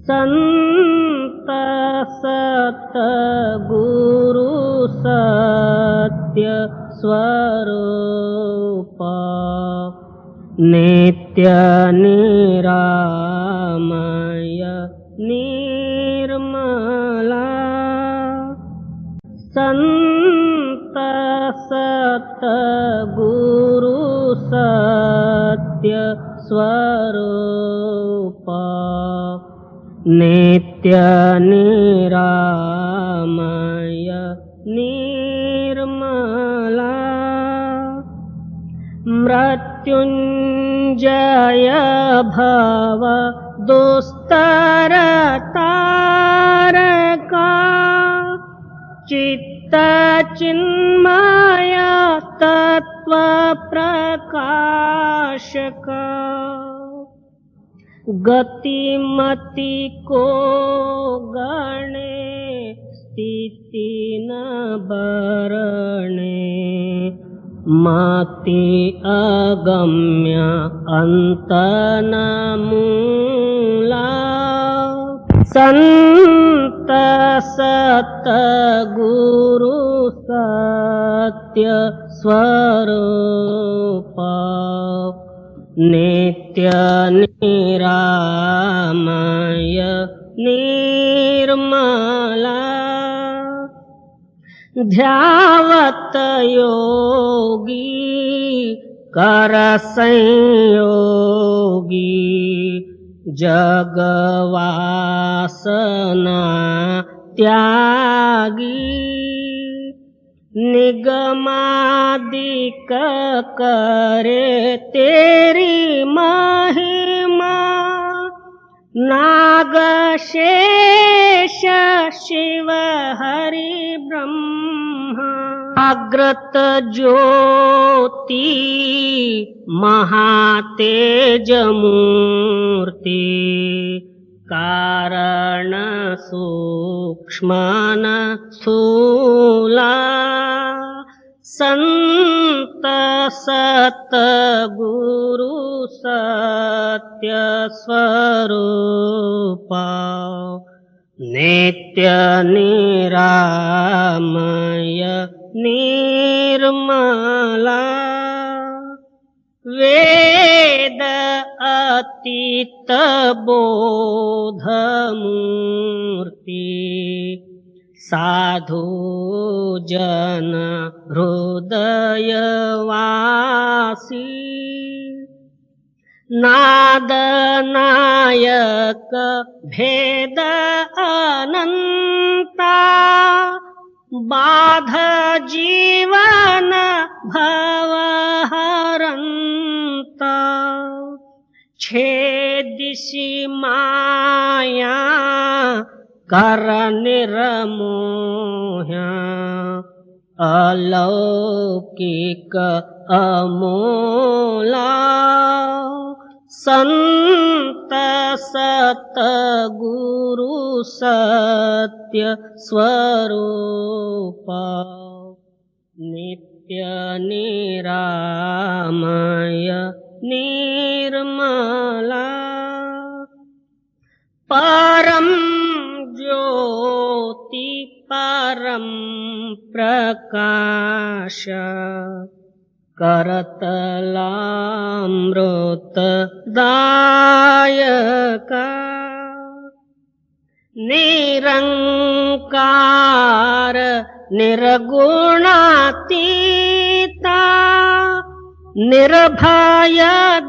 संत सतगुरु सत्य स्वरूप नित्य निरामय निर्मला संत सतगुरु सत्य स्वरूप नित्य निरामय निर्मला मृत्युंजय भव दुस्तर तारका चित्त चिन्मय तत्व प्रकाशका गतिमति को गणे स्थिति न बरणे मति अगम्य अंत न मूला संत सतगुरु सत्य स्वरूप नित्य निरामय निर्मला ध्यावत योगी कर संयोगी जगवासना त्यागी निगमादिक करे तेरी महिमा नाग शेष शिव हरि ब्रह्मा अग्रत ज्योति महातेज मूर्ति कारण सूक्ष्म स्थूला संत सतगुरु सत्य स्वरूप नित्य निरामय निर्मला वेद अतीत बोध मूर्ति साधु जन हृदय वासी नाद नायक भेद अनंता बाध जीवन भव हरंता छेदिसि माया कर निर्मोह्या अलौकिक अमोला संत सतगुरु सत्य स्वरूप नित्य निरामय निर्मला परम ज्योति परम प्रकाश करतलामृत दायका निरंकार निर्गुणातीता निर्भय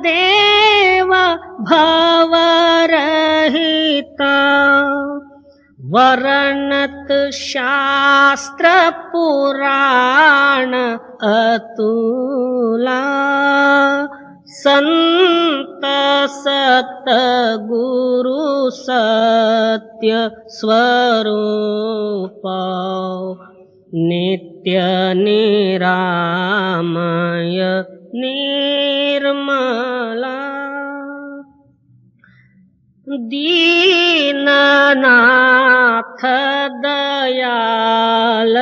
देव भवरहिता वर्णत शास्त्र पुराण अतुला संत सतगुरु सत्य स्वरूप नित्य निरामय निर्मला दीननाथ दयाल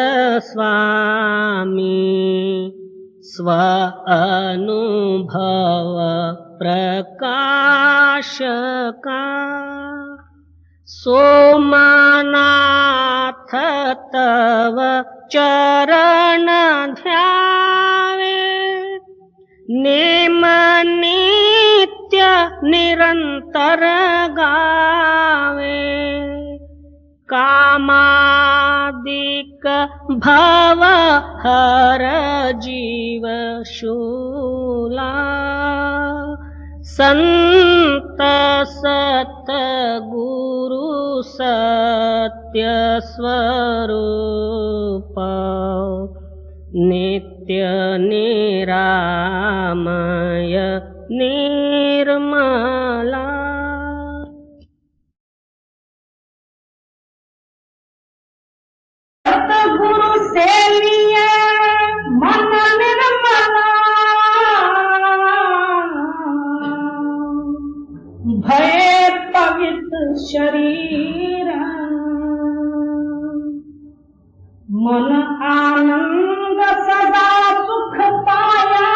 स्वामी स्व अनुभव प्रकाश का सोमनाथ तव चरण ध्यावे नेम नित्य निरंतर गावे कामादिक भव हर जीव शूला संत सत गुरु सत्य स्वरूप नित्य निरामय निर्मला। सतगुरु से लिए मन निर्मला भय पवित्र शरीर मन आनंद सदा सुख पाया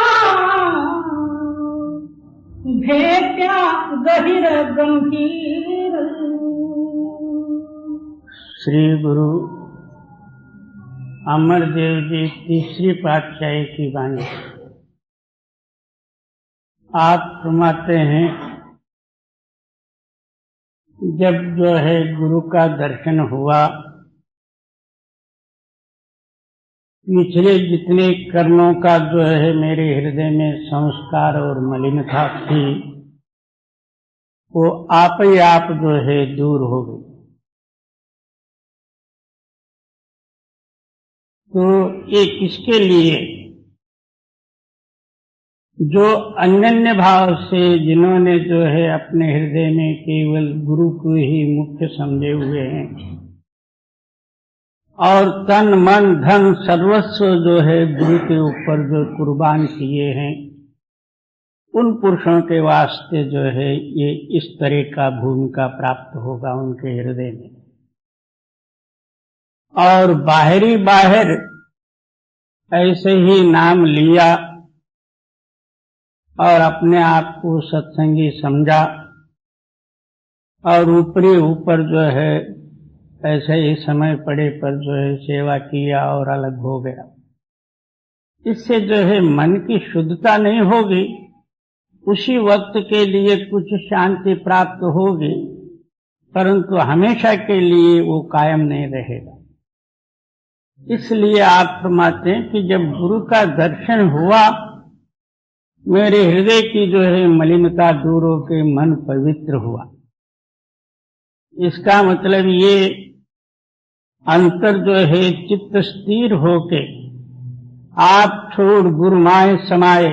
भेट्या गहिर गंभीर। श्री गुरु अमरदेव जी तीसरी पातशाही की वाणी। आप फरमाते हैं जब जो है गुरु का दर्शन हुआ, पिछले जितने कर्मों का जो है मेरे हृदय में संस्कार और मलिनता थी वो आप ही आप जो है दूर हो गई। तो ये किसके लिए? जो अनन्य भाव से जिन्होंने जो है अपने हृदय में केवल गुरु को ही मुख्य समझे हुए हैं और तन मन धन सर्वस्व जो है गुरु के ऊपर जो कुर्बान किए हैं, उन पुरुषों के वास्ते जो है ये इस तरह का भूमिका प्राप्त होगा उनके हृदय में। और बाहर ऐसे ही नाम लिया और अपने आप को सत्संगी समझा और ऊपर जो है ऐसे ही समय पड़े पर जो है सेवा किया और अलग हो गया। इससे जो है मन की शुद्धता नहीं होगी, उसी वक्त के लिए कुछ शांति प्राप्त होगी परंतु हमेशा के लिए वो कायम नहीं रहेगा। इसलिए आप फरमाते हैं कि जब गुरु का दर्शन हुआ मेरे हृदय की जो है मलिनता दूर होकर मन पवित्र हुआ। इसका मतलब ये अंतर जो है चित्त स्थिर होके आप छोड़ गुरुमाए समाये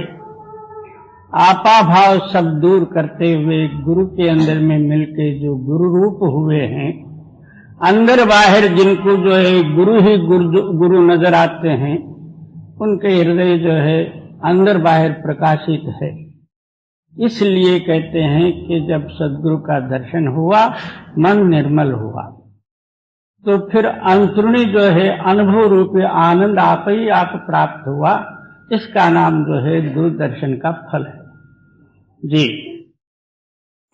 आपा भाव सब दूर करते हुए गुरु के अंदर में मिलके जो गुरु रूप हुए हैं, अंदर बाहर जिनको जो है गुरु ही गुरु नजर आते हैं, उनके हृदय जो है अंदर बाहर प्रकाशित है। इसलिए कहते हैं कि जब सद्गुरु का दर्शन हुआ मन निर्मल हुआ तो फिर अंतरुणी जो है अनुभव रूपी आनंद आप ही आप प्राप्त हुआ। इसका नाम जो है गुरु दर्शन का फल है जी।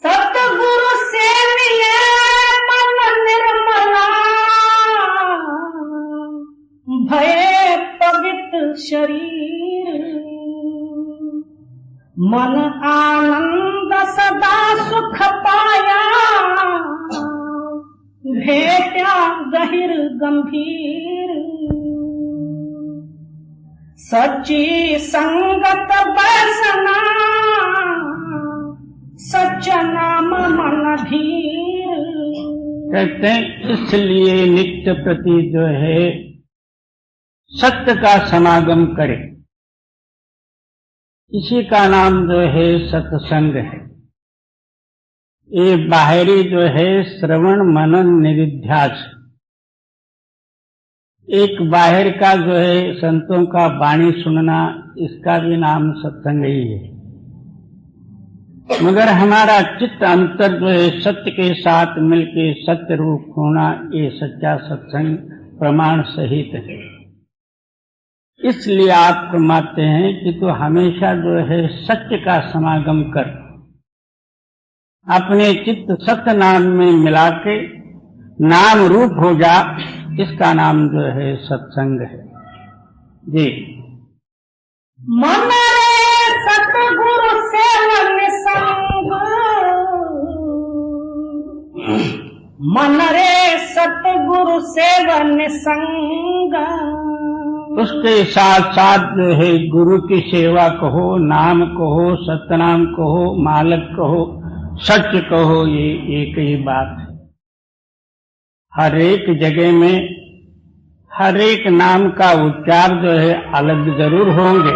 सतगुरु से लिए मन निर्मला भय पवित्र शरीर मन आनंद सदा सुख पाया भेट्या गहिर गंभीर। सच्ची संगत बसना सच्चा नाम मन धीर। कहते हैं इसलिए नित्य प्रति जो है सत्य का समागम करे, इसी का नाम जो है सत्संग है। ये बाहरी जो है श्रवण मनन निधिध्यास, एक बाहर का जो है संतों का वाणी सुनना, इसका भी नाम सत्संग ही है। मगर हमारा चित्त अंतर जो है सत्य के साथ मिलके सत्य रूप होना, ये सच्चा सत्संग प्रमाण सहित है। इसलिए आप फरमाते हैं कि तू हमेशा जो है सत्य का समागम कर, अपने चित्त सत्य नाम में मिला के नाम रूप हो जा, इसका नाम जो है सत्संग है। जी। मन रे सतगुरु सेवन संग, मन रे सतगुरु सेवन संग। उसके साथ साथ जो है गुरु की सेवा कहो, नाम कहो, सतनाम कहो, मालक कहो, सच कहो, ये एक ही बात है। हर एक जगह में हर एक नाम का उच्चार जो है अलग जरूर होंगे,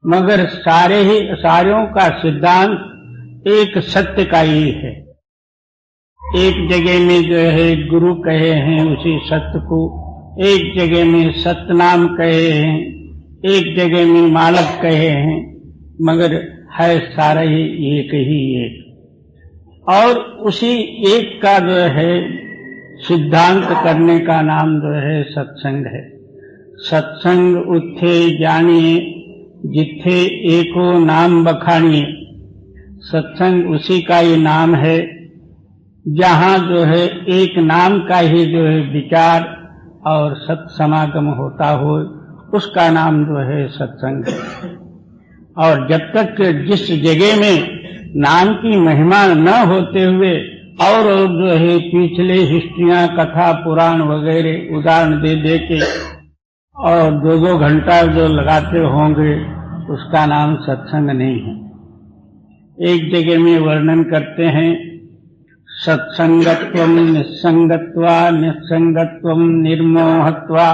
मगर सारों का सिद्धांत एक सत्य का ही है। एक जगह में जो है गुरु कहे हैं उसी सत्य को, एक जगह में सतनाम कहे हैं, एक जगह में मालक कहे हैं, मगर है सारा ही एक। और उसी एक का जो है सिद्धांत करने का नाम जो है सत्संग है। सत्संग उठे जानिए, जिथे एको नाम बखानिए। सत्संग उसी का ही नाम है जहाँ जो है एक नाम का ही जो है विचार और सत्समागम होता हो, उसका नाम जो है सत्संग है। और जब तक जिस जगह में नाम की महिमा न होते हुए और जो है पिछले हिस्ट्रियां, कथा, पुराण वगैरह उदाहरण दे के और 2-2 घंटा जो लगाते होंगे, उसका नाम सत्संग नहीं है। एक जगह में वर्णन करते हैं, सत्संगत्वम निस्संगत्वा, निस्संगत्वम निर्मोहत्वा,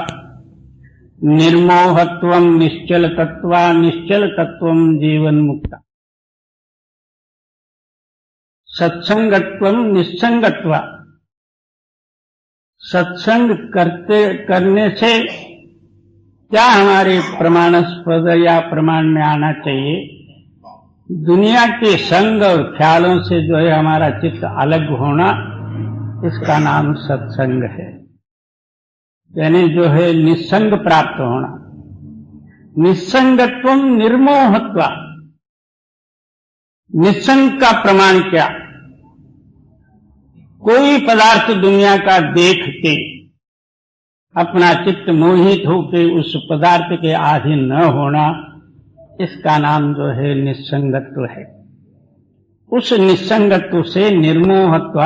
निर्मोहत्वम निश्चलतत्वा, निश्चलतत्वम जीवन मुक्ता। सत्संगत्वम निस्संगत्वा, सत्संग करने से क्या हमारे प्रमाणास्पद या प्रमाण में आना चाहिए? दुनिया के संग और ख्यालों से जो है हमारा चित्त अलग होना, इसका नाम सत्संग है। यानी जो है निस्संग प्राप्त होना। निस्संगत्वम निर्मोहत्वा, निस्संग का प्रमाण क्या? कोई पदार्थ दुनिया का देख के अपना चित्त मोहित होकर उस पदार्थ के अधीन न होना, इसका नाम जो है निस्संगत्व है। उस निस्संगत्व से निर्मोहत्व,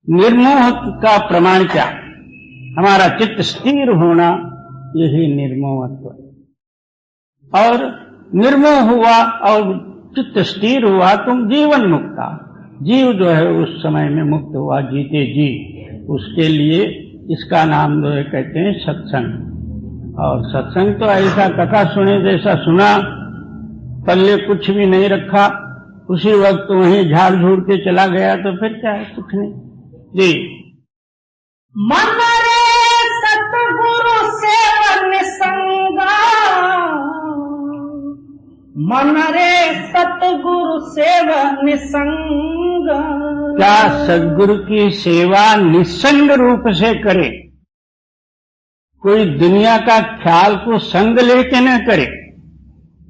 निर्मोहत्व का प्रमाण क्या? हमारा चित्त स्थिर होना, यही निर्मोहत्व है। और निर्मोह हुआ और चित्त स्थिर हुआ, तुम जीवन मुक्ता। जीव जो है उस समय में मुक्त हुआ, जीते जी। उसके लिए इसका नाम जो है कहते हैं सत्संग। और सत्संग तो ऐसा कथा सुने जैसा सुना, पल्ले कुछ भी नहीं रखा, उसी वक्त वहीं झाड़ झूड़ के चला गया, तो फिर क्या है? कुछ नहीं। जी। मन रे सतगुरु सेवन संगा, मन रे सतगुरु सेवन संग। क्या सद्गुरु की सेवा निस्संग रूप से करे? कोई दुनिया का ख्याल को संग लेके न करे।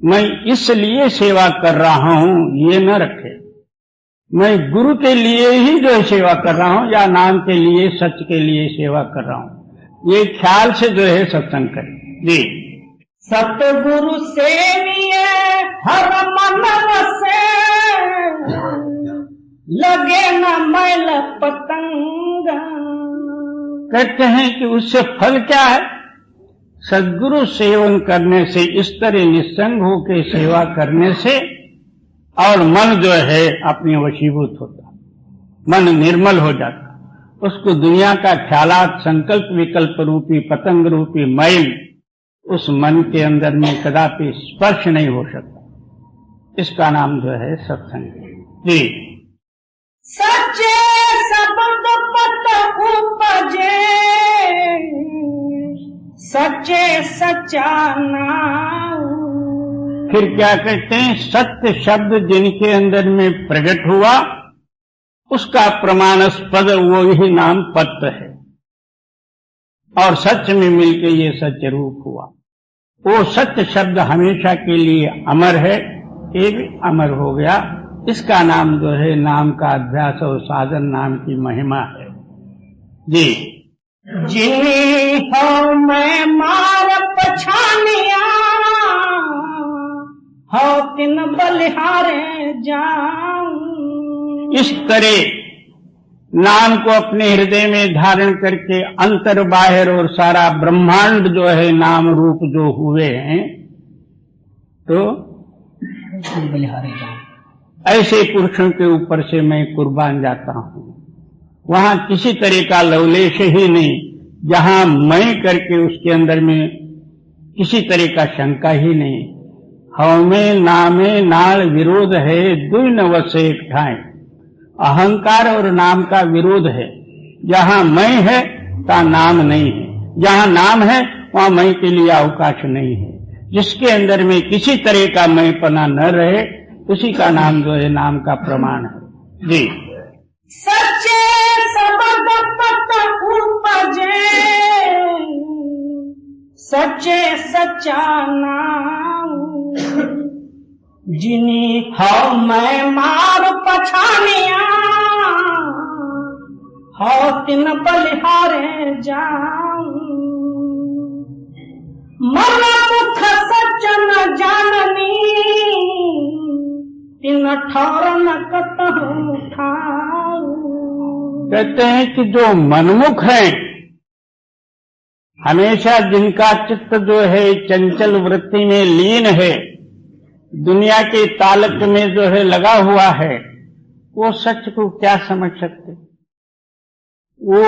मैं इसलिए सेवा कर रहा हूं, ये न रखे। मैं गुरु के लिए ही जो है सेवा कर रहा हूं, या नाम के लिए, सच के लिए सेवा कर रहा हूं, ये ख्याल से जो है सत्संग करे। जी। सतगुरु सेविए हर मन से, लगे न मैल पतंग। कहते हैं कि उससे फल क्या है? सद्गुरु सेवन करने से, इस तरह निस्संग होकर सेवा करने से, और मन जो है अपने वशीभूत होता, मन निर्मल हो जाता। उसको दुनिया का ख्यालात, संकल्प विकल्प रूपी पतंग रूपी मैल उस मन के अंदर में कदापि स्पर्श नहीं हो सकता। इसका नाम जो है सत्संग। जी। सच्चे शब्द पत उपजे, सच्चे सच्चा नाम। फिर क्या कहते हैं? सत्य शब्द जिनके अंदर में प्रकट हुआ, उसका प्रमाणास्पद वो ही नाम पत्त है, और सच में मिलके ये सत्य रूप हुआ। वो सत्य शब्द हमेशा के लिए अमर है, ये भी अमर हो गया। इसका नाम जो है नाम का अभ्यास और साधन, नाम की महिमा है। जी। जिन्हीं हो मैं मार पछानिया, हो तिन बलिहारे जाऊं। इस तरह नाम को अपने हृदय में धारण करके अंतर बाहर और सारा ब्रह्मांड जो है नाम रूप जो हुए हैं, तो बलिहारे जाऊं। ऐसे पुरुषों के ऊपर से मैं कुर्बान जाता हूं। वहां किसी तरह का लवलेश ही नहीं, जहां मैं करके उसके अंदर में किसी तरह का शंका ही नहीं। हमें नामे नाल विरोध है, दुई न वसे एक ठाए। अहंकार और नाम का विरोध है। जहां मैं है ता नाम नहीं है, जहां नाम है वहां मैं के लिए अवकाश नहीं है। जिसके अंदर में किसी तरह का मैंपना न रहे, उसी का नाम जो है नाम का प्रमाण है। जी। सच्चे सबद पत उपजे, सच्चे सच्चा नाम। जिन्हीं हो मैं मार पछानिया, हो तिन बलिहारे जाऊं। मन मुख सच न जाननी, तिन ठौर न कतहु ठाऊं। कहते हैं कि जो मनमुख हैं, हमेशा जिनका चित्त जो है चंचल वृत्ति में लीन है, दुनिया के तालक में जो है लगा हुआ है, वो सच को क्या समझ सकते। वो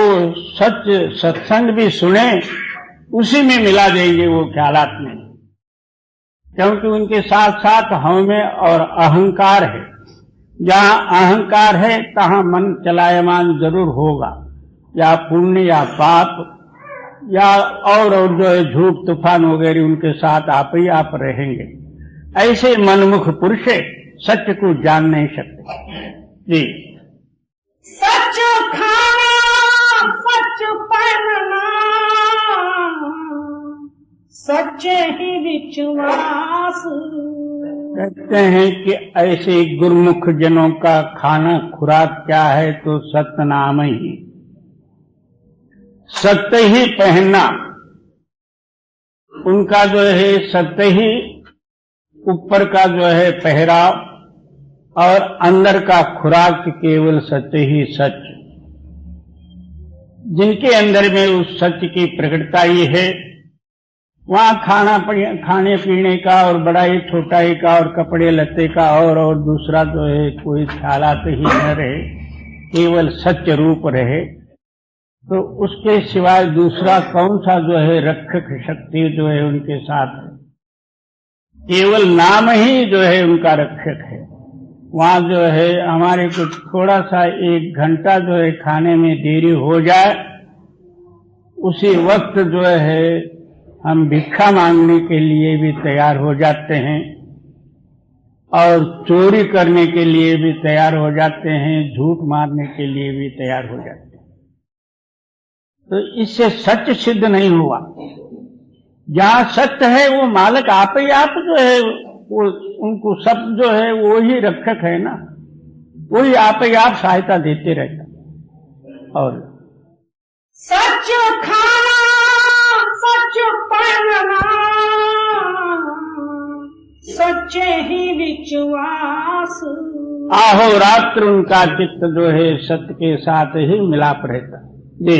सच सत्संग भी सुने, उसी में मिला देंगे वो ख्यालात में, क्योंकि उनके साथ साथ हम में और अहंकार है। जहां अहंकार है तहां मन चलायमान जरूर होगा, या पुण्य या पाप या और जो है झूठ तूफान वगैरह उनके साथ आप ही आप रहेंगे। ऐसे मनमुख पुरुष सच को जान नहीं सकते। जी। सच खाना सच पहनना, सच्चे ही विश्वास। कहते हैं कि ऐसे गुरुमुख जनों का खाना खुराक क्या है, तो सतनाम ही, सत्य ही पहनना। उनका जो है सत्य ही ऊपर का जो है पहराव, और अंदर का खुराक केवल सत्य ही सच। जिनके अंदर में उस सत्य की प्रकटता ही है, वहां खाने पीने का और बड़ाई छोटाई का और कपड़े लत्ते का और दूसरा जो है कोई ख्यालात ही न रहे, केवल सत्य रूप रहे, तो उसके सिवाय दूसरा कौन सा जो है रक्षक शक्ति जो है उनके साथ है। केवल नाम ही जो है उनका रक्षक है। वहां जो है हमारे को थोड़ा सा 1 घंटा जो है खाने में देरी हो जाए, उसी वक्त जो है हम भिक्षा मांगने के लिए भी तैयार हो जाते हैं, और चोरी करने के लिए भी तैयार हो जाते हैं, झूठ मारने के लिए भी तैयार हो जाते हैं। तो इससे सत्य सिद्ध नहीं हुआ। जहां सत्य है वो मालिक आप ही आप जो है, वो उनको सब जो है वो ही रक्षक है ना, वही आप ही आप सहायता देते रहता। और सच खाना सच पहनना, सच्चे ही विश्वास। आहो रात्र उनका चित्त जो है सत्य के साथ ही मिलाप रहता। जी।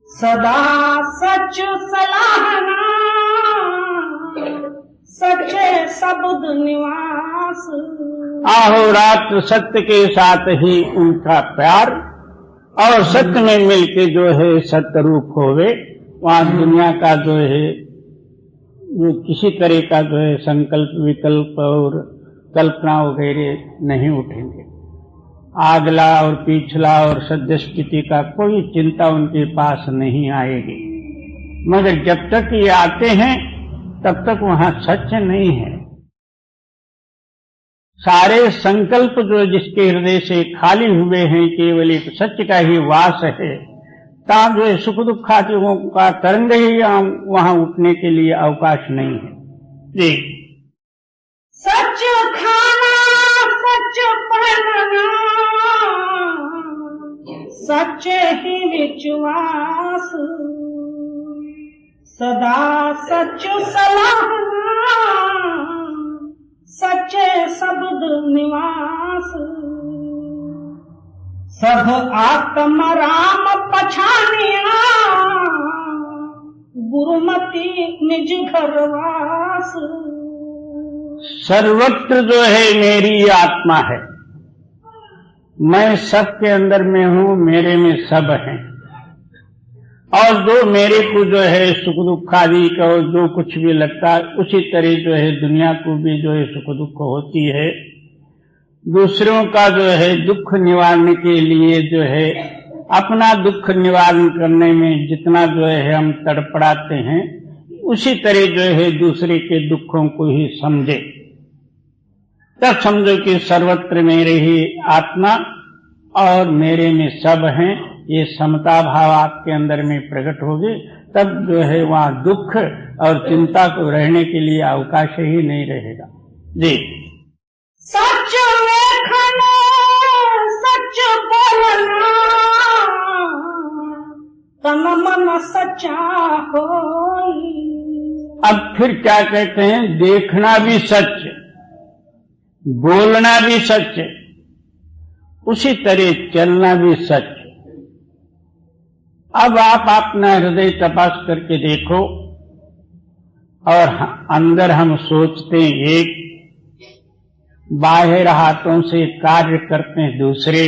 सदा सच सलाहना, सच्चे शब्द निवास। आहो रात्र सत्य के साथ ही उनका प्यार, और सत्य में मिलके जो है सत्य रूप होवे। वहां दुनिया का जो है वो किसी तरह का जो है संकल्प विकल्प और कल्पना वगैरह नहीं उठेंगे। आगला और पिछला और सद्य स्थिति का कोई चिंता उनके पास नहीं आएगी। मगर जब तक ये आते हैं तब तक वहां सच नहीं है। सारे संकल्प जो जिसके हृदय से खाली हुए हैं, केवल एक सत्य का ही वास है। तहाँ जो है सुख दुखादियों का तरंग ही वहां उठने के लिए अवकाश नहीं है। जी। सच खाना सच पहनना, सच्चे ही विश्वास सदा सच सलाहना सच्चे शब्द निवास सब आत्म राम पछानिया गुरुमति निज घरवास। सर्वत्र जो है मेरी आत्मा है, मैं सबके अंदर में हूँ, मेरे में सब हैं। और जो मेरे को जो है सुख दुख आदि का जो कुछ भी लगता है, उसी तरह जो है दुनिया को भी जो है सुख दुख होती है। दूसरों का जो है दुख निवारण के लिए जो है अपना दुख निवारण करने में जितना जो है हम तड़पड़ाते हैं, उसी तरह जो है दूसरे के दुखों को ही समझे, तब समझो कि सर्वत्र मेरे ही आत्मा और मेरे में सब हैं। ये समता भाव आपके अंदर में प्रकट होगी, तब जो है वहाँ दुख और चिंता को रहने के लिए अवकाश ही नहीं रहेगा। जी, सच लेखना सच बोलना तन मन सच्चा होई। अब फिर क्या कहते हैं, देखना भी सच, बोलना भी सच, उसी तरह चलना भी सच। अब आप अपना हृदय तपास करके देखो, और अंदर हम सोचते हैं एक, बाहर हाथों से कार्य करते हैं दूसरे,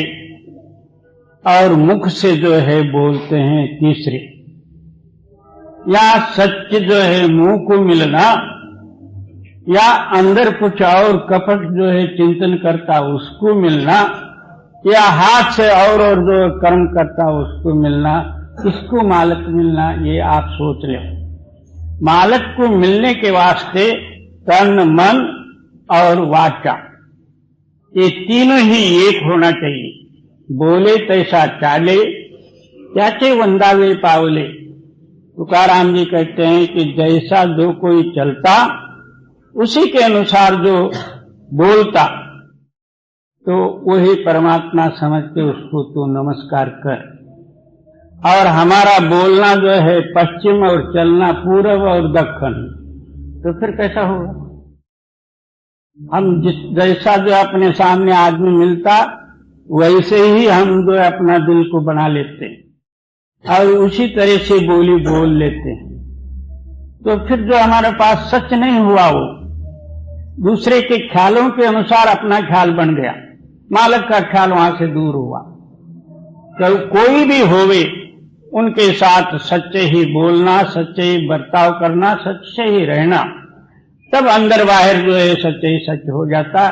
और मुख से जो है बोलते हैं तीसरे। या सच जो है मुंह को मिलना, या अंदर कुछ और कपट जो है चिंतन करता उसको मिलना, या हाथ से और जो कर्म करता उसको मिलना, किसको मालक मिलना, ये आप सोच ले। मालक को मिलने के वास्ते तन मन और वाचा, ये तीनों ही एक होना चाहिए। बोले तैसा चाले, त्याचे वंदावे पावले। तुकाराम जी कहते हैं कि जैसा जो कोई चलता, उसी के अनुसार जो बोलता, तो वही परमात्मा समझ के उसको तो नमस्कार कर। और हमारा बोलना जो है पश्चिम और चलना पूर्व और दक्षिण, तो फिर कैसा होगा? हम जैसा जो अपने सामने आदमी मिलता, वैसे ही हम जो अपना दिल को बना लेते हैं और उसी तरह से बोली बोल लेते हैं। तो फिर जो हमारे पास सच नहीं हुआ, वो दूसरे के ख्यालों के अनुसार अपना ख्याल बन गया, मालक का ख्याल वहां से दूर हुआ। तो कोई भी होवे, उनके साथ सच्चे ही बोलना, सच्चे ही बर्ताव करना, सच्चे ही रहना, तब अंदर बाहर जो है सच्चे ही सच हो जाता।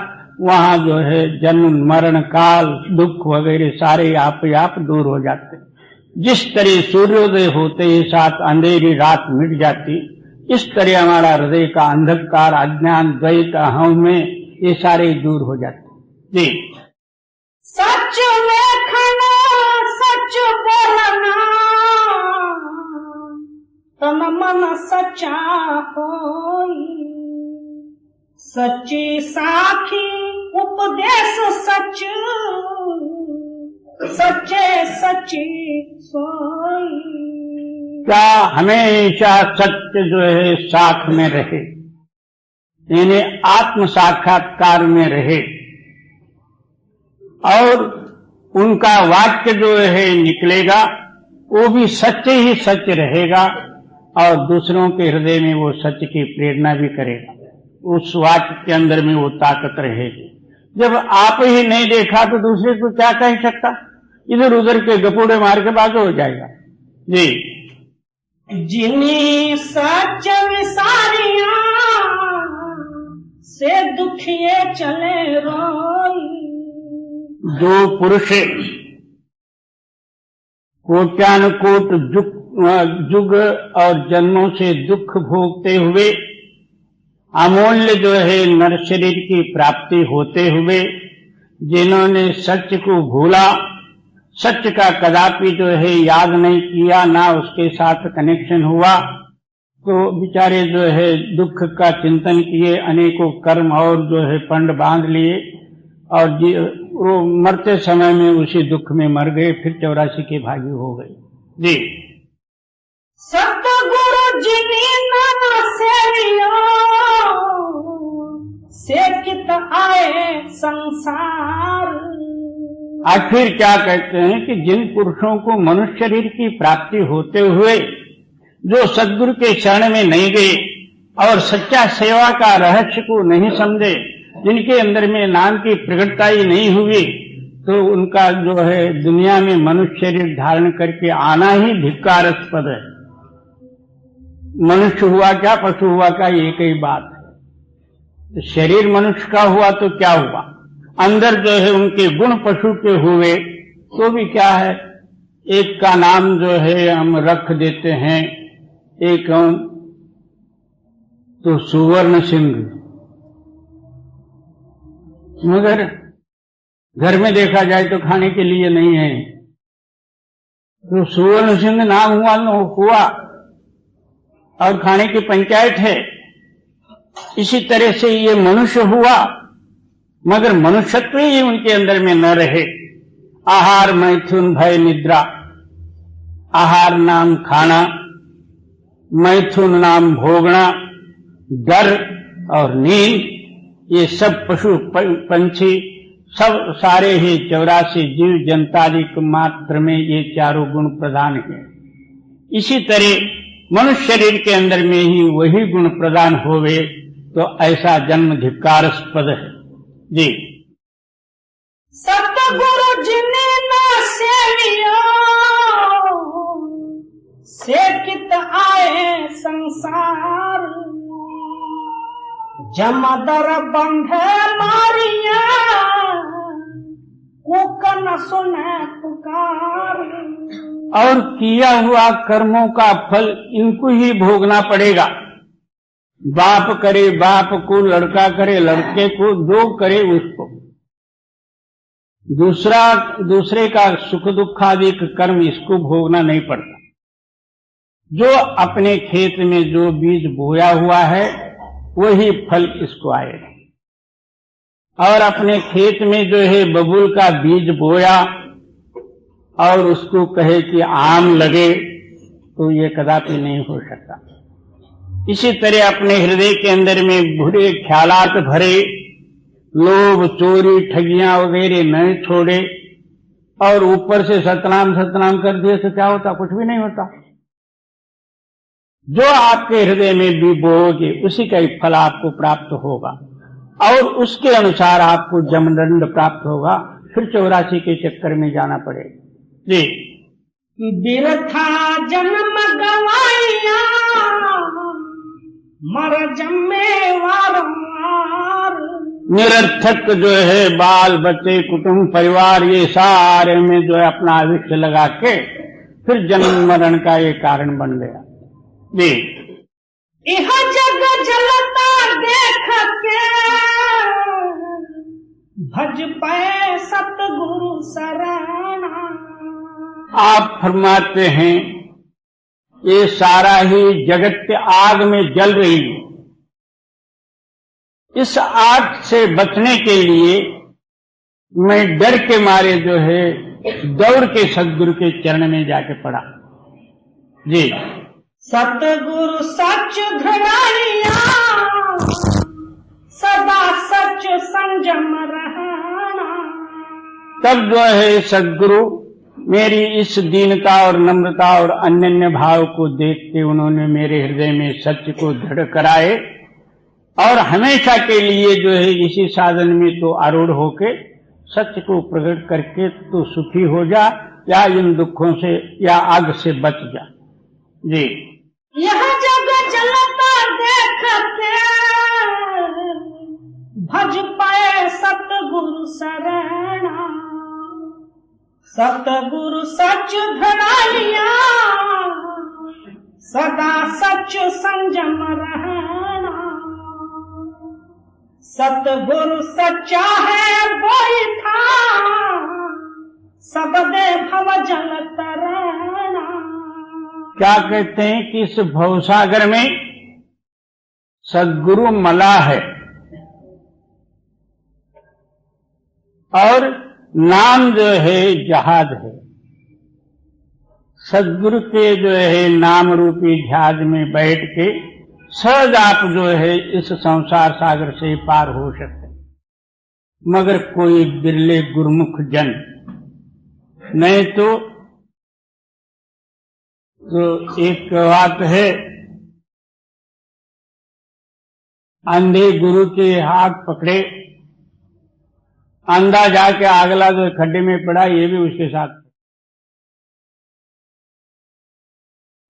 वहां जो है जन्म मरण काल दुख वगैरह सारे आप ही आप दूर हो जाते। जिस तरह सूर्योदय होते ही साथ अंधेरी रात मिट जाती, इस तरह हमारा हृदय का अंधकार, अज्ञान, द्वैत, अहम में ये सारे दूर हो जाते। जी, सच लेखना सच बोलना तन मन सच्चा होई। सच्ची साखी उपदेश सच सच्चे सच्ची सोई। क्या हमेशा सत्य जो है साख में रहे, यानी आत्म साक्षात्कार में रहे, और उनका वाक्य जो है निकलेगा वो भी सच्चे ही सच रहेगा, और दूसरों के हृदय में वो सच की प्रेरणा भी करेगा। उस वाक्य के अंदर में वो ताकत रहेगी। जब आप ही नहीं देखा तो दूसरे को क्या कह सकता? इधर उधर के गपोड़े मार के बात हो जाएगा। जी, जिन्हीं सच विसारिया से दुखिए चले रोई। जो पुरुष कोट्यानुकोट जुग और जन्मों से दुख भोगते हुए, अमूल्य जो है नर शरीर की प्राप्ति होते हुए, जिन्होंने सत्य को भूला, सत्य का कदापि जो है याद नहीं किया, ना उसके साथ कनेक्शन हुआ, तो बेचारे जो है दुख का चिंतन किए, अनेकों कर्म और जो है पंड बांध लिए, और वो मरते समय में उसी दुख में मर गए, फिर 84 के भागी हो गए। जी। सतगुरु जिनी नाना सेवियो सेकित आए संसार। आखिर क्या कहते हैं कि जिन पुरुषों को मनुष्य शरीर की प्राप्ति होते हुए जो सद्गुरु के शरण में नहीं गए और सच्चा सेवा का रहस्य को नहीं समझे, जिनके अंदर में नाम की प्रगटता ही नहीं हुई, तो उनका जो है दुनिया में मनुष्य शरीर धारण करके आना ही धिक्कारास्पद है। मनुष्य हुआ क्या, पशु हुआ क्या, एक ही बात है। शरीर मनुष्य का हुआ तो क्या हुआ, अंदर जो है उनके गुण पशु के हुए तो भी क्या है। एक का नाम जो है हम रख देते हैं, एक तो सुवर्ण सिंह, मगर घर में देखा जाए तो खाने के लिए नहीं है, तो सुवर्ण सिंह नाम हुआ और खाने की पंचायत है। इसी तरह से ये मनुष्य हुआ, मगर मनुष्यत्व ही उनके अंदर में न रहे। आहार मैथुन भय निद्रा, आहार नाम खाना, मैथुन नाम भोगना, डर और नींद, ये सब पशु पंछी सब सारे ही 84 जीव जंतालिक मात्र में ये चारों गुण प्रधान है। इसी तरह मनुष्य शरीर के अंदर में ही वही गुण प्रदान होवे तो ऐसा जन्म धिक्कारास्पद है। जी। सतगुरु जिने ना सेवियो सेकित आए संसार। जमदर बंधे मारिया कुक न सुने पुकार। और किया हुआ कर्मों का फल इनको ही भोगना पड़ेगा। बाप करे बाप को, लड़का करे लड़के को, जो करे उसको। दूसरे का सुख दुख आदि कर्म इसको भोगना नहीं पड़ता। जो अपने खेत में जो बीज बोया हुआ है वही फल इसको आएगा। और अपने खेत में जो है बबूल का बीज बोया और उसको कहे कि आम लगे तो ये कदापि नहीं हो सकता। इसी तरह अपने हृदय के अंदर में बुरे ख्यालात भरे, लोभ चोरी ठगियां वगैरह न छोड़े और ऊपर से सतनाम सतनाम कर दिए तो क्या होता, कुछ भी नहीं होता। जो आपके हृदय में भी बोओगे उसी का ही फल आपको प्राप्त होगा और उसके अनुसार आपको जमदंड प्राप्त होगा। फिर 84 के चक्कर में जाना पड़ेगा। जी। बिरथा जन्म गवाइया मर जम्मे वारंवार। निरर्थक जो है बाल बच्चे कुटुंब परिवार ये सारे में जो है अपना आयुष्य लगा के फिर जन्म मरण का ये कारण बन गया। जी। यह जग जलता देख के भज पाए सतगुरु शरण। आप फरमाते हैं ये सारा ही जगत के आग में जल रही है। इस आग से बचने के लिए मैं डर के मारे जो है दौड़ के सतगुरु के चरण में जाके पड़ा। जी। सतगुरु सच धराइया सदा सच संजम रहना। तब जो है सतगुरु मेरी इस दीनता और नम्रता और अनन्य भाव को देख के उन्होंने मेरे हृदय में सत्य को दृढ़ कराए और हमेशा के लिए जो है इसी साधन में तो आरूढ़ होके सत्य को प्रकट करके तो सुखी हो जा या इन दुखों से या आग से बच जा। जी। यह जग जलता देखते भज पाए सतगुरु शरण। सतगुरु सच धराइया सदा सच संजम रहना। सतगुरु सच्चा है वही था सब दे भव जल तरना। क्या कहते हैं कि इस भवसागर में सद्गुरु मला है और नाम जो है जहाज है। सद्गुरु के जो है नाम रूपी जहाज में बैठ के सहज आप जो है इस संसार सागर से पार हो सकते, मगर कोई बिरले गुरुमुख जन, नहीं तो एक बात है, अंधे गुरु के हाथ पकड़े, अंधा जाके अगला जो खड्डे में पड़ा, ये भी उसके साथ।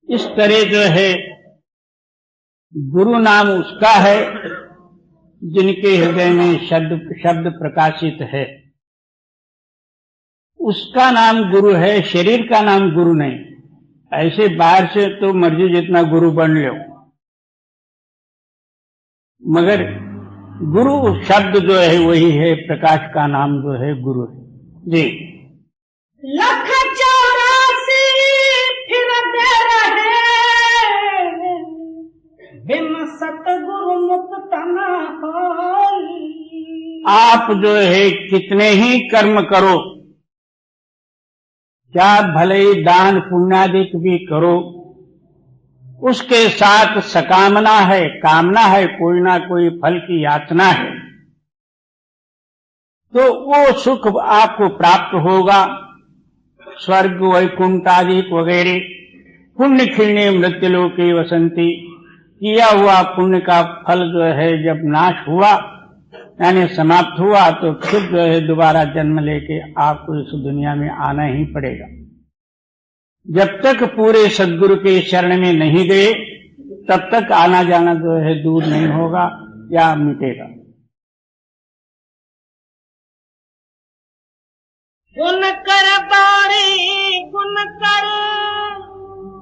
इस तरह जो है गुरु नाम उसका है जिनके हृदय में शब्द प्रकाशित है, उसका नाम गुरु है, शरीर का नाम गुरु नहीं। ऐसे बाहर से तो मर्जी जितना गुरु बन लो, मगर गुरु शब्द जो है वही है, प्रकाश का नाम जो है गुरु है जी। लख 84 फिरते रहे, बिन सतगुरु मुक्त न होई। आप जो है कितने ही कर्म करो, क्या भले ही दान पुण्यादिक भी करो, उसके साथ सकामना है, कामना है, कोई ना कोई फल की याचना है, तो वो सुख आपको प्राप्त होगा। स्वर्ग वैकुंठ आदि वगैरह, पुण्य खिलने मृत्युलोके वसंती, किया हुआ पुण्य का फल जो है जब नाश हुआ यानी समाप्त हुआ, तो फिर जो है दोबारा जन्म लेके आपको इस दुनिया में आना ही पड़ेगा। जब तक पूरे सद्गुरु के शरण में नहीं गए, तब तक आना जाना जो है दूर नहीं होगा या मिटेगा। गुण कर बारी गुण कर,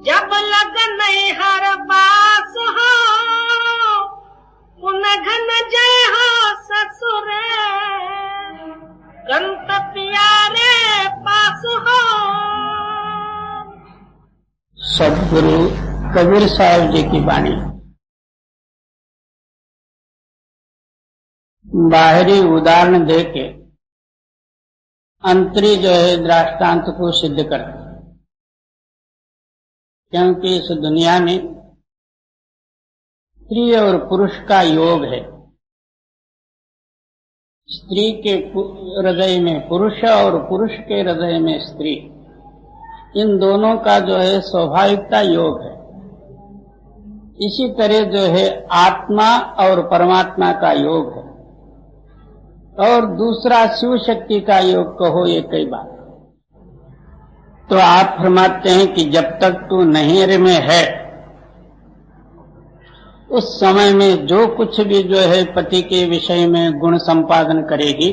जब लग नहीं हर बास हो, गुण घन जय हो ससुर, कंत प्यारे पास हो। सद्गुरु कबीर साहब जी की वाणी। बाहरी उदाहरण देके अंतरी जो है दृष्टांत को सिद्ध करते, क्योंकि इस दुनिया में स्त्री और पुरुष का योग है। स्त्री के हृदय में पुरुष और पुरुष के हृदय में स्त्री, इन दोनों का जो है स्वाभाविकता योग है। इसी तरह जो है आत्मा और परमात्मा का योग है, और दूसरा शिव शक्ति का योग कहो, ये कई बात। तो आप फरमाते हैं कि जब तक तू नैहर में है, उस समय में जो कुछ भी जो है पति के विषय में गुण संपादन करेगी,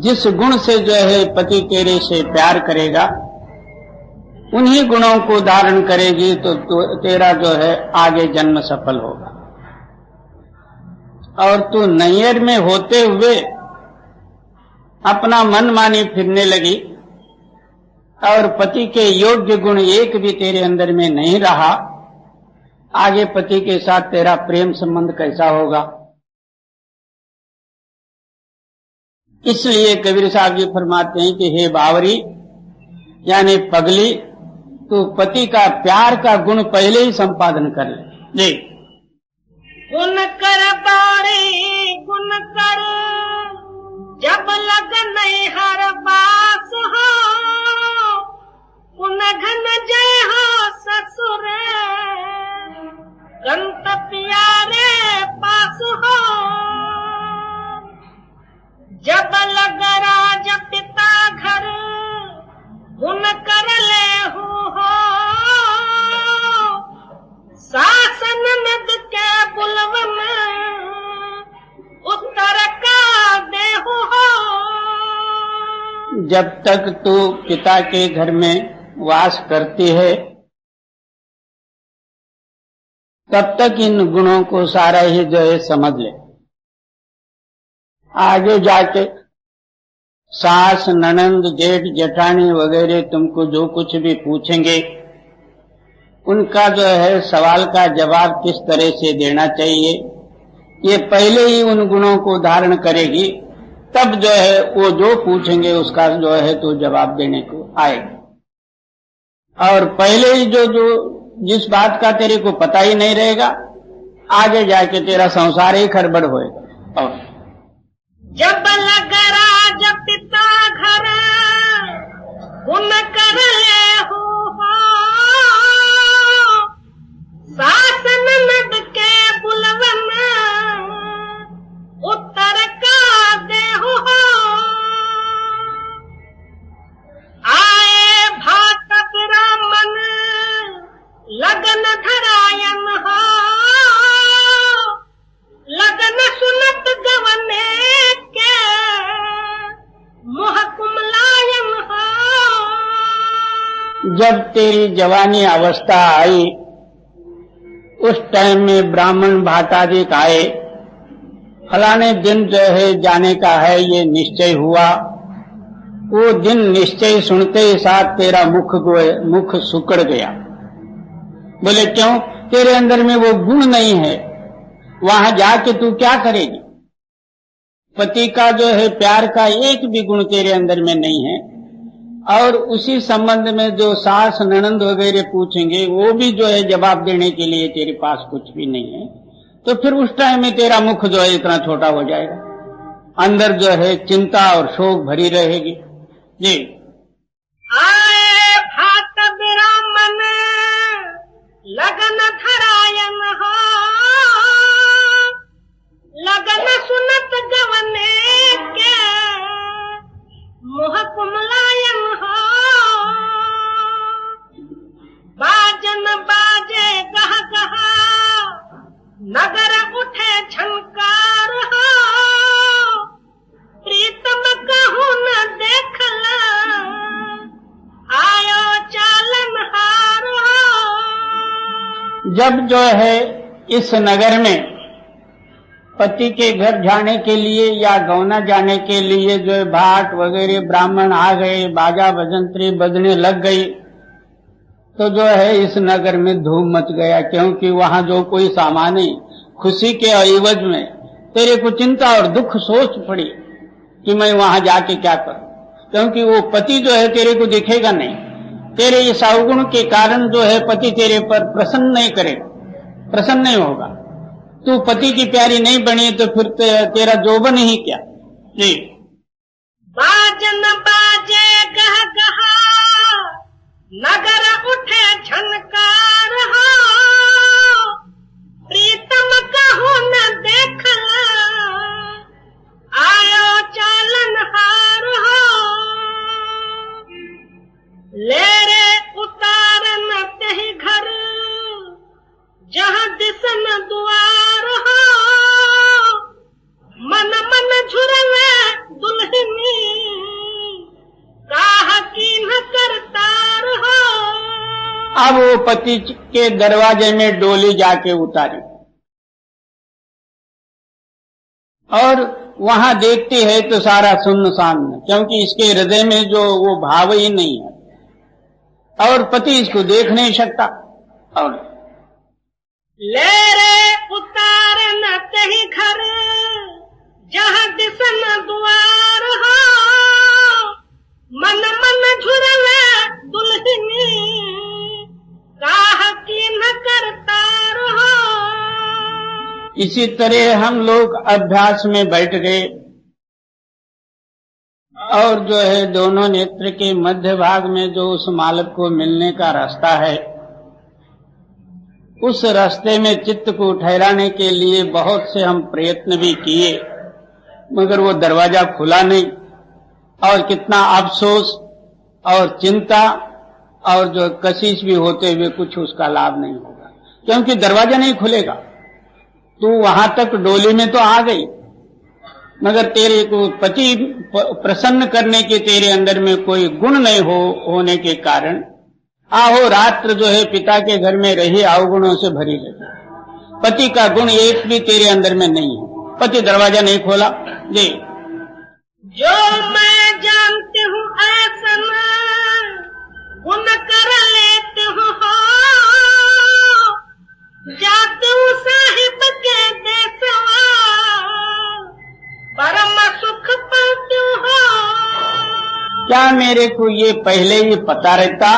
जिस गुण से जो है पति तेरे से प्यार करेगा, उन्हीं गुणों को धारण करेगी, तो तेरा जो है आगे जन्म सफल होगा। और तू नैहर में होते हुए अपना मन मानी फिरने लगी, और पति के योग्य गुण एक भी तेरे अंदर में नहीं रहा, आगे पति के साथ तेरा प्रेम संबंध कैसा होगा। इसलिए कबीर साहब जी फरमाते हैं कि हे बावरी यानी पगली, तू पति का प्यार का गुण पहले ही संपादन कर ले। जी। गुण कर बारी गुण कर, जब लग नहीं हर बास हो, गुण घन जय हो ससुर, कंत प्यारे पास हो। जब लग राज पिता घर, गुण कर ले हो, शासन नद के बुलवन, उत्तर का देहु हो। जब तक तू पिता के घर में वास करती है, तब तक इन गुणों को सारा ही जो है समझ ले। आगे जाके सास, ननंद, जेठ, जेठानी वगैरह तुमको जो कुछ भी पूछेंगे, उनका जो है सवाल का जवाब किस तरह से देना चाहिए, ये पहले ही उन गुणों को धारण करेगी, तब जो है वो जो पूछेंगे उसका जो है तो जवाब देने को आएगा। और पहले ही जो जिस बात का तेरे को पता ही नहीं रहेगा, आगे जाके तेरा संसार ही खरबड़ होएगा। और जब लगरा जब पिता घर गुण कर ले हो शासन नद के बुलवन उत्तर का दे हो आए भाट ब्राह्मण लगन धरायन हो लगन सुनत गवने के मोह कुमलायन हो। जब तेरी जवानी अवस्था आई उस टाइम में ब्राह्मण भाटादिक आए, फलाने दिन जो है जाने का है ये निश्चय हुआ। वो दिन निश्चय सुनते ही साथ तेरा मुख सुकड़ गया। बोले क्यों? तेरे अंदर में वो गुण नहीं है, वहां जाके तू क्या करेगी? पति का जो है प्यार का एक भी गुण तेरे अंदर में नहीं है। और उसी संबंध में जो सास ननंद वगैरह पूछेंगे वो भी जो है जवाब देने के लिए तेरे पास कुछ भी नहीं है। तो फिर उस टाइम में तेरा मुख जो है इतना छोटा हो जाएगा, अंदर जो है चिंता और शोक भरी रहेगी। जी आए भाट ब्राह्मण लगन धरायन हो लगन सुनत गवने के मोह कुमलायन हो बाजन बाजे गह गह नगर उठे झनकार हो प्रीतम कहूँ न देखला आयो चालन हार हो। जब जो है इस नगर में पति के घर जाने के लिए या गौना जाने के लिए जो है भाट वगैरह ब्राह्मण आ गए, बाजा बजंत्री बजने लग गई, तो जो है इस नगर में धूम मच गया। क्योंकि वहां जो कोई सामान्य खुशी के एवज में तेरे को चिंता और दुख सोच पड़ी कि मैं वहां जाके क्या करूं। क्योंकि वो पति जो है तेरे को दिखेगा नहीं, तेरे इस अवगुण के कारण जो है पति तेरे पर प्रसन्न नहीं करेगा, प्रसन्न नहीं होगा। तू पति की प्यारी नहीं बनी तो फिर तेरा जोबन ही क्या। जी बाजन बाजे गह गहा नगर उठे झनकार हो प्रीतम कहूँ न देखला आयो चालन हार हो ले रे उतारन तेहि घर जहाँ दिसन द्वार हो मन मन झुरवे दुल्हनी काह कीन करतार हो। अब वो पति के दरवाजे में डोली जाके उतारी और वहां देखती है तो सारा सुनसान, क्योंकि इसके हृदय में जो वो भाव ही नहीं है और पति इसको देख नहीं सकता। और ले रे उतार न तेहि घर जहाँ दिसन द्वार हो मन मन झुरवे दुल्हनी काह कीन करतार हो। इसी तरह हम लोग अभ्यास में बैठ गए और जो है दोनों नेत्र के मध्य भाग में जो उस मालक को मिलने का रास्ता है, उस रास्ते में चित्त को ठहराने के लिए बहुत से हम प्रयत्न भी किए, मगर वो दरवाजा खुला नहीं। और कितना अफसोस और चिंता और जो कशिश भी होते हुए कुछ उसका लाभ नहीं होगा, क्योंकि दरवाजा नहीं खुलेगा। तू वहां तक डोली में तो आ गई, मगर तेरे को पति प्रसन्न करने के तेरे अंदर में कोई गुण नहीं होने के कारण आहो रात्र जो है पिता के घर में रही अवगुणों से भरी रही। पति का गुण एक भी तेरे अंदर में नहीं है। पति दरवाजा नहीं खोला। जी जो मैं जानती हूँ ऐसा गुण कर लेती हूँ जाती हूँ साहिब के देशवा परम सुख पा मेरे को ये पहले ही पता रहता,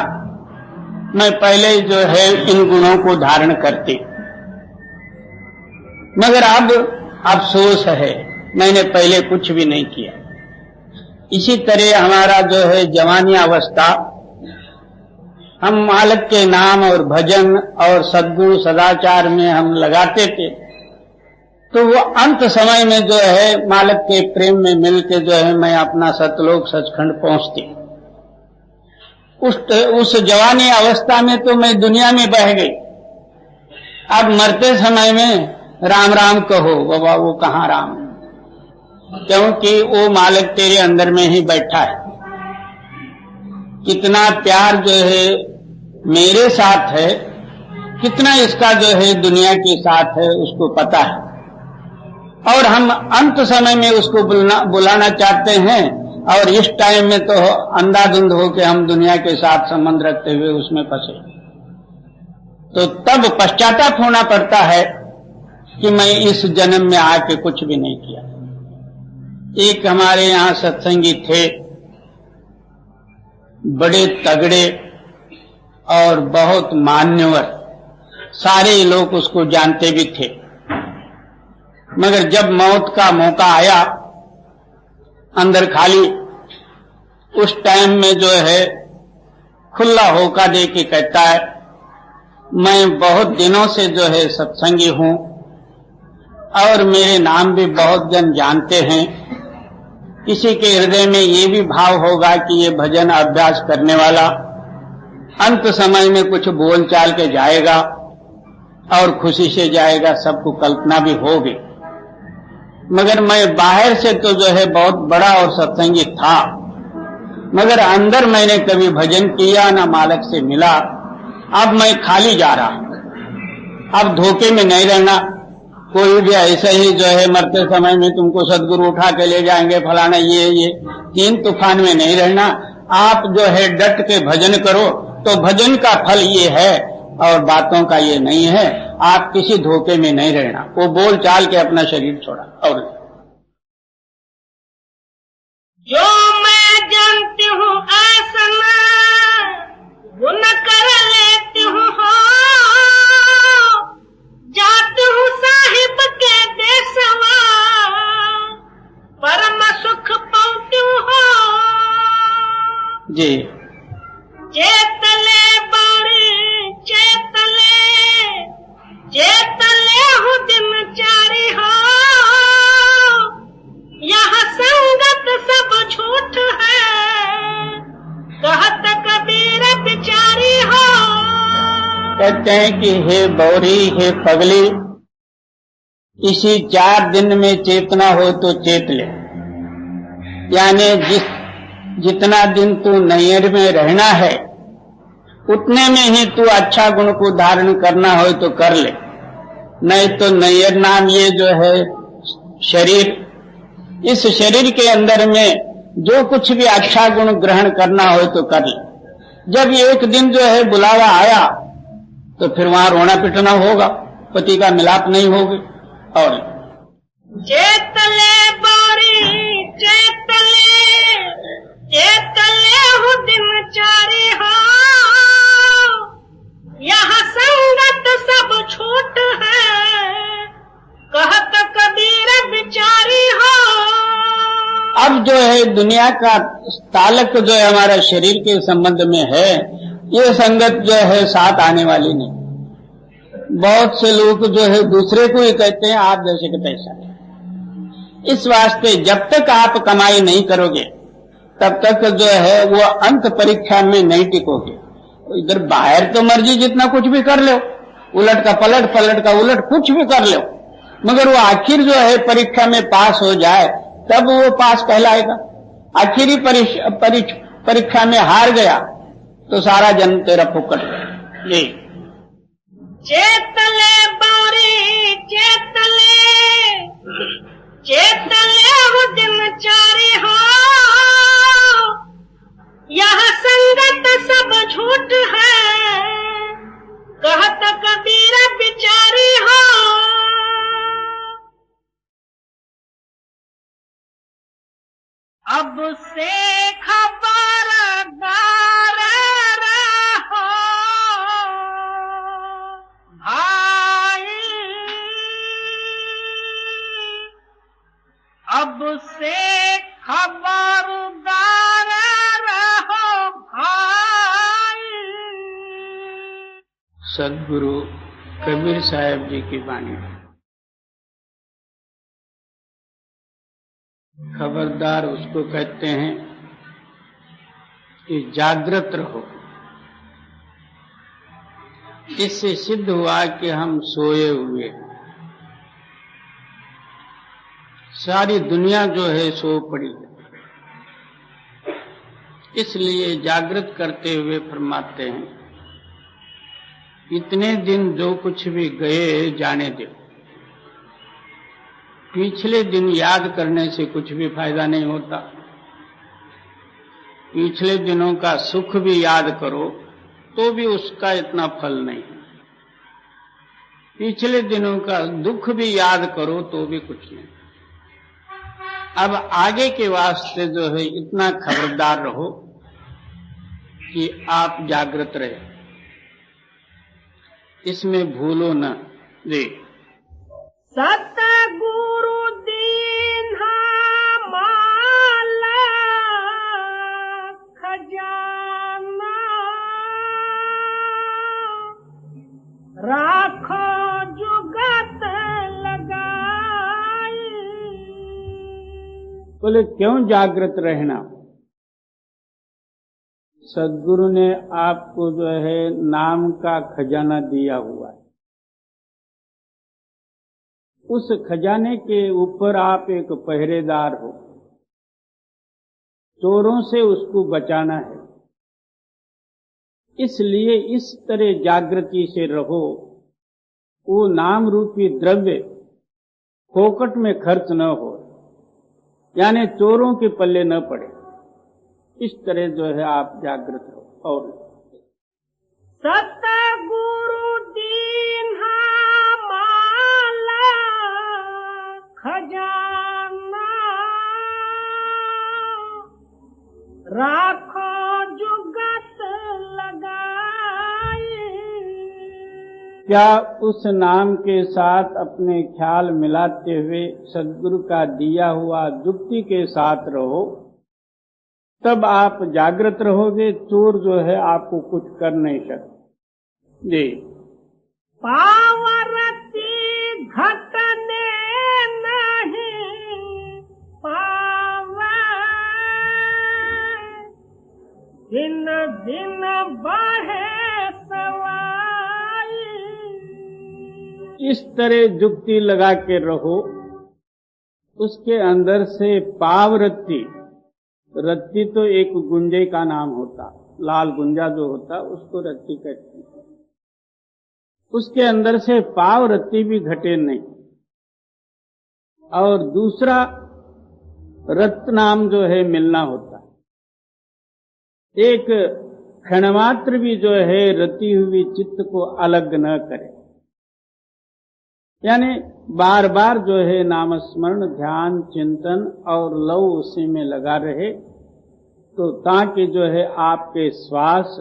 मैं पहले ही जो है इन गुणों को धारण करती। मगर अब अफसोस है, मैंने पहले कुछ भी नहीं किया। इसी तरह हमारा जो है जवानी अवस्था, हम मालिक के नाम और भजन और सद्गुण सदाचार में हम लगाते थे, तो वो अंत समय में जो है मालिक के प्रेम में मिलके जो है मैं अपना सतलोक सचखंड पहुंचती। उस जवानी अवस्था में तो मैं दुनिया में बह गई। अब मरते समय में राम राम कहो, बाबा वो कहाँ राम, क्योंकि वो मालिक तेरे अंदर में ही बैठा है। कितना प्यार जो है मेरे साथ है, कितना इसका जो है दुनिया के साथ है, उसको पता है। और हम अंत समय में उसको बुलाना चाहते हैं, और इस टाइम में तो अंधाधुंध होकर हम दुनिया के साथ संबंध रखते हुए उसमें फंसे। तो तब पश्चाताप होना पड़ता है कि मैं इस जन्म में आके कुछ भी नहीं किया। एक हमारे यहाँ सत्संगी थे, बड़े तगड़े और बहुत मान्यवर, सारे लोग उसको जानते भी थे। मगर जब मौत का मौका आया, अंदर खाली, उस टाइम में जो है खुला होका दे के कहता है, मैं बहुत दिनों से जो है सत्संगी हूं और मेरे नाम भी बहुत जन जानते हैं। किसी के हृदय में ये भी भाव होगा कि ये भजन अभ्यास करने वाला अंत समय में कुछ बोल चाल के जाएगा और खुशी से जाएगा, सबको कल्पना भी होगी। मगर मैं बाहर से तो जो है बहुत बड़ा और सत्संगी था, मगर अंदर मैंने कभी भजन किया ना मालिक से मिला। अब मैं खाली जा रहा, अब धोखे में नहीं रहना। कोई भी ऐसे ही जो है मरते समय में तुमको सदगुरु उठा के ले जाएंगे फलाना, ये तीन तूफान में नहीं रहना। आप जो है डट के भजन करो, तो भजन का फल ये है और बातों का ये नहीं है। आप किसी धोखे में नहीं रहना। वो बोल चाल के अपना शरीर छोड़ा। और जो मैं जानती हूँ आसना वो न कर लेती हूँ, जाती हूँ साहिब के देशवा परम सुख पाती हूँ जी। चेतले बारी चेतले हूँ दिनचारी हो, यह संगत सब झूठ है, कहत कबीर बिचारी हो। कहते हैं कि हे बौरी, हे पगली, इसी 4 दिन में चेतना हो तो चेत ले। यानी जितना दिन तू नैयर में रहना है उतने में ही तू अच्छा गुण को धारण करना हो तो कर ले, नहीं तो नैयर नाम ये जो है शरीर, इस शरीर के अंदर में जो कुछ भी अच्छा गुण ग्रहण करना हो तो कर ले। जब एक दिन जो है बुलावा आया तो फिर वहां रोना पिटना होगा, पति का मिलाप नहीं होगी। और चेतले बारी चेतले हूँ दिनचारी हो, यह संगत सब छूट है, कहत कबीर बिचारी हो। अब जो है दुनिया का ताल्लुक जो है हमारा शरीर के संबंध में है, ये संगत जो है साथ आने वाली नहीं। बहुत से लोग जो है दूसरे को ही कहते हैं आप जैसे के पैसा। इस वास्ते जब तक आप कमाई नहीं करोगे तब तक जो है वो अंत परीक्षा में नहीं टिकोगे। इधर बाहर तो मर्जी जितना कुछ भी कर लो, उलट का उलट कुछ भी कर लो, मगर वो आखिर जो है परीक्षा में पास हो जाए तब वो पास कहलाएगा। आखिरी परीक्षा में हार गया तो सारा जन्म तेरा फुकट गया। चेतले बारी चेतले हो दिनचारी हो, यह संगत सब झूठ है, कहत कबीर बिचारी हो। अब से खबर से खबरदार रहो भाई। सदगुरु कबीर साहब जी की वाणी। खबरदार उसको कहते हैं कि जागृत रहो। इससे सिद्ध हुआ कि हम सोए हुए हैं। सारी दुनिया जो है सो पड़ी है, इसलिए जागृत करते हुए फरमाते हैं इतने दिन जो कुछ भी गए जाने दो। पिछले दिन याद करने से कुछ भी फायदा नहीं होता। पिछले दिनों का सुख भी याद करो तो भी उसका इतना फल नहीं। पिछले दिनों का दुख भी याद करो तो भी कुछ नहीं। अब आगे के वास्ते जो है इतना खबरदार रहो कि आप जागृत रहे, इसमें भूलो न। जी। सतगुरु दीन्हा माला खजाना, राखो जुगत लगाई। बोले क्यों जागृत रहना? सदगुरु ने आपको जो है नाम का खजाना दिया हुआ है। उस खजाने के ऊपर आप एक पहरेदार हो। चोरों से उसको बचाना है, इसलिए इस तरह जागृति से रहो। वो नाम रूपी द्रव्य फोकट में खर्च न हो, यानी चोरों के पल्ले न पड़े। इस तरह जो है आप जागृत हो। और सतगुरु दीन्हा माला खजाना, राखो जुगत लगाई। क्या उस नाम के साथ अपने ख्याल मिलाते हुए सदगुरु का दिया हुआ जुक्ति के साथ रहो, तब आप जागृत रहोगे। चोर जो है आपको कुछ कर नहीं सकते। जी। पावरती घटने नहीं पावे, दिन दिन बढ़े सवाई। इस तरह जुक्ति लगा के रहो। उसके अंदर से पावरती, रत्ती तो एक गुंजे का नाम होता, लाल गुंजा जो होता उसको रत्ती कहते हैं। उसके अंदर से पाव रत्ती भी घटे नहीं। और दूसरा रत्त नाम जो है मिलना होता। एक क्षणमात्र भी जो है रती हुई चित्त को अलग न करे, यानी बार बार जो है नामस्मरण, ध्यान, चिंतन और लव उसी में लगा रहे, तो ताकि जो है आपके श्वास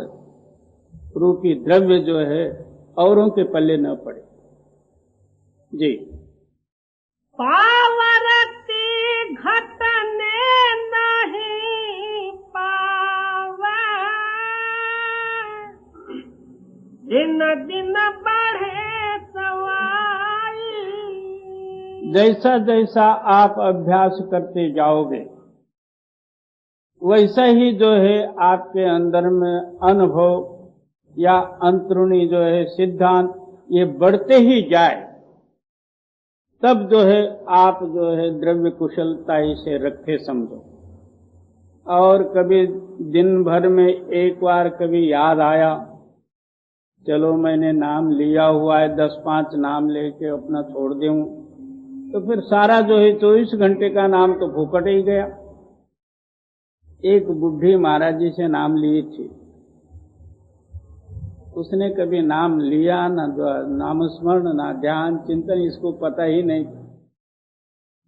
रूपी द्रव्य जो है औरों के पल्ले न पड़े। जी। पावरती घटने नहीं पावे, दिन दिन बढ़े सवाई। जैसा जैसा आप अभ्यास करते जाओगे, वैसा ही जो है आपके अंदर में अनुभव या अंतरुणी जो है सिद्धांत ये बढ़ते ही जाए, तब जो है आप जो है द्रव्य कुशलता इसे रखे समझो। और कभी दिन भर में एक बार कभी याद आया, चलो मैंने नाम लिया हुआ है, 10-5 नाम लेके अपना छोड़ दूं, तो फिर सारा जो है 24 घंटे का नाम तो फूकट ही गया। एक बुढ़ी महाराज जी से नाम ली थी, उसने कभी नाम लिया ना, नामस्मरण ना ध्यान चिंतन, इसको पता ही नहीं।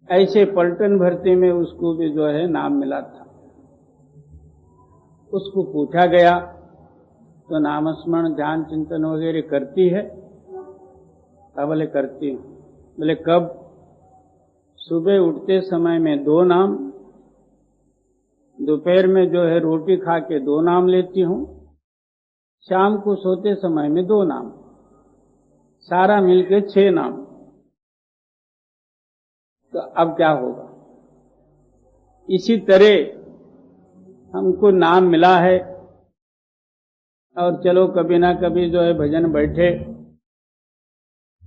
ऐसे पलटन भर्ती में उसको भी जो है नाम मिला था। उसको पूछा गया तो नामस्मरण ध्यान चिंतन वगैरह करती है? बोले करती हूँ। बोले कब? सुबह उठते समय में 2 नाम, दोपहर में जो है रोटी खा के 2 नाम लेती हूँ, शाम को सोते समय में 2 नाम, सारा मिलके 6 नाम। तो अब क्या होगा? इसी तरह हमको नाम मिला है और चलो कभी ना कभी जो है भजन बैठे,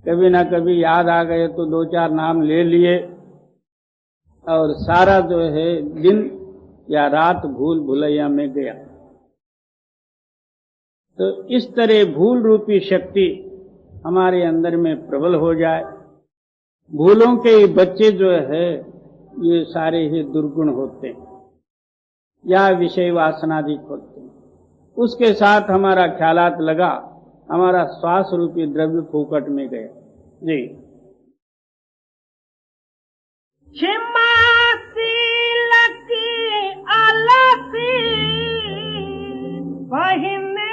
कभी ना कभी याद आ गए तो 2-4 नाम ले लिए और सारा जो है दिन या रात भूल भुलैया में गया। तो इस तरह भूल रूपी शक्ति हमारे अंदर में प्रबल हो जाए। भूलों के बच्चे जो है ये सारे ही दुर्गुण होते हैं या विषय वासनाधिक होते हैं। उसके साथ हमारा ख्यालात लगा, हमारा श्वास रूपी द्रव्य फूकट में गया। जी। क्षमाशील की अलसी पहिने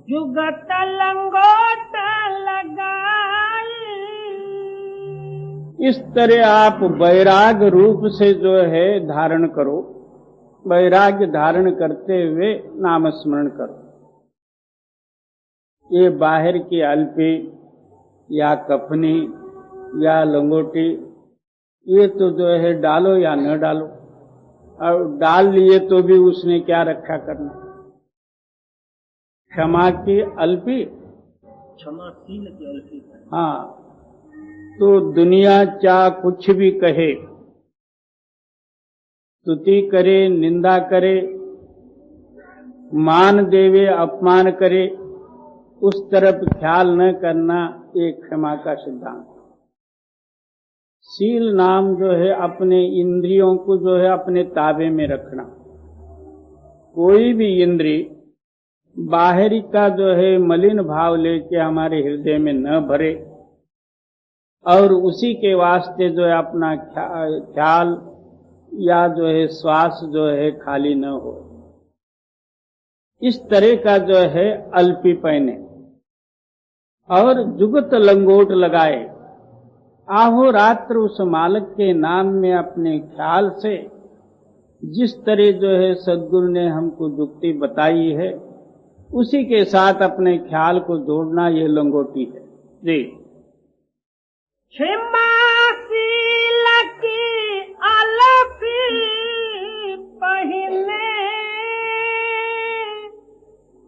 जुगत लंगोट लगाई। इस तरह आप वैराग रूप से जो है धारण करो, वैराग्य धारण करते हुए नाम स्मरण करो। ये बाहर की अल्पी या कफनी या लंगोटी ये तो जो है डालो या न डालो, और डाल लिए तो भी उसने क्या रक्षा करना। क्षमा की अल्पी, क्षमाशील की अल्पी। हाँ, तो दुनिया चाह कुछ भी कहे, स्तुति करे, निंदा करे, मान देवे, अपमान करे, उस तरफ ख्याल न करना एक क्षमा का सिद्धांत। शील नाम जो है अपने इंद्रियों को जो है अपने ताबे में रखना। कोई भी इंद्री बाहरी का जो है मलिन भाव लेके हमारे हृदय में न भरे और उसी के वास्ते जो है अपना ख्याल या जो है श्वास जो है खाली न हो। इस तरह का जो है अल्पी पहने और जुगत लंगोट लगाए। आहो रात्र उस मालिक के नाम में अपने ख्याल से जिस तरह जो है सद्गुरु ने हमको जुक्ति बताई है उसी के साथ अपने ख्याल को जोड़ना, ये लंगोटी है। जी। क्षमाशील की अलसी पहिने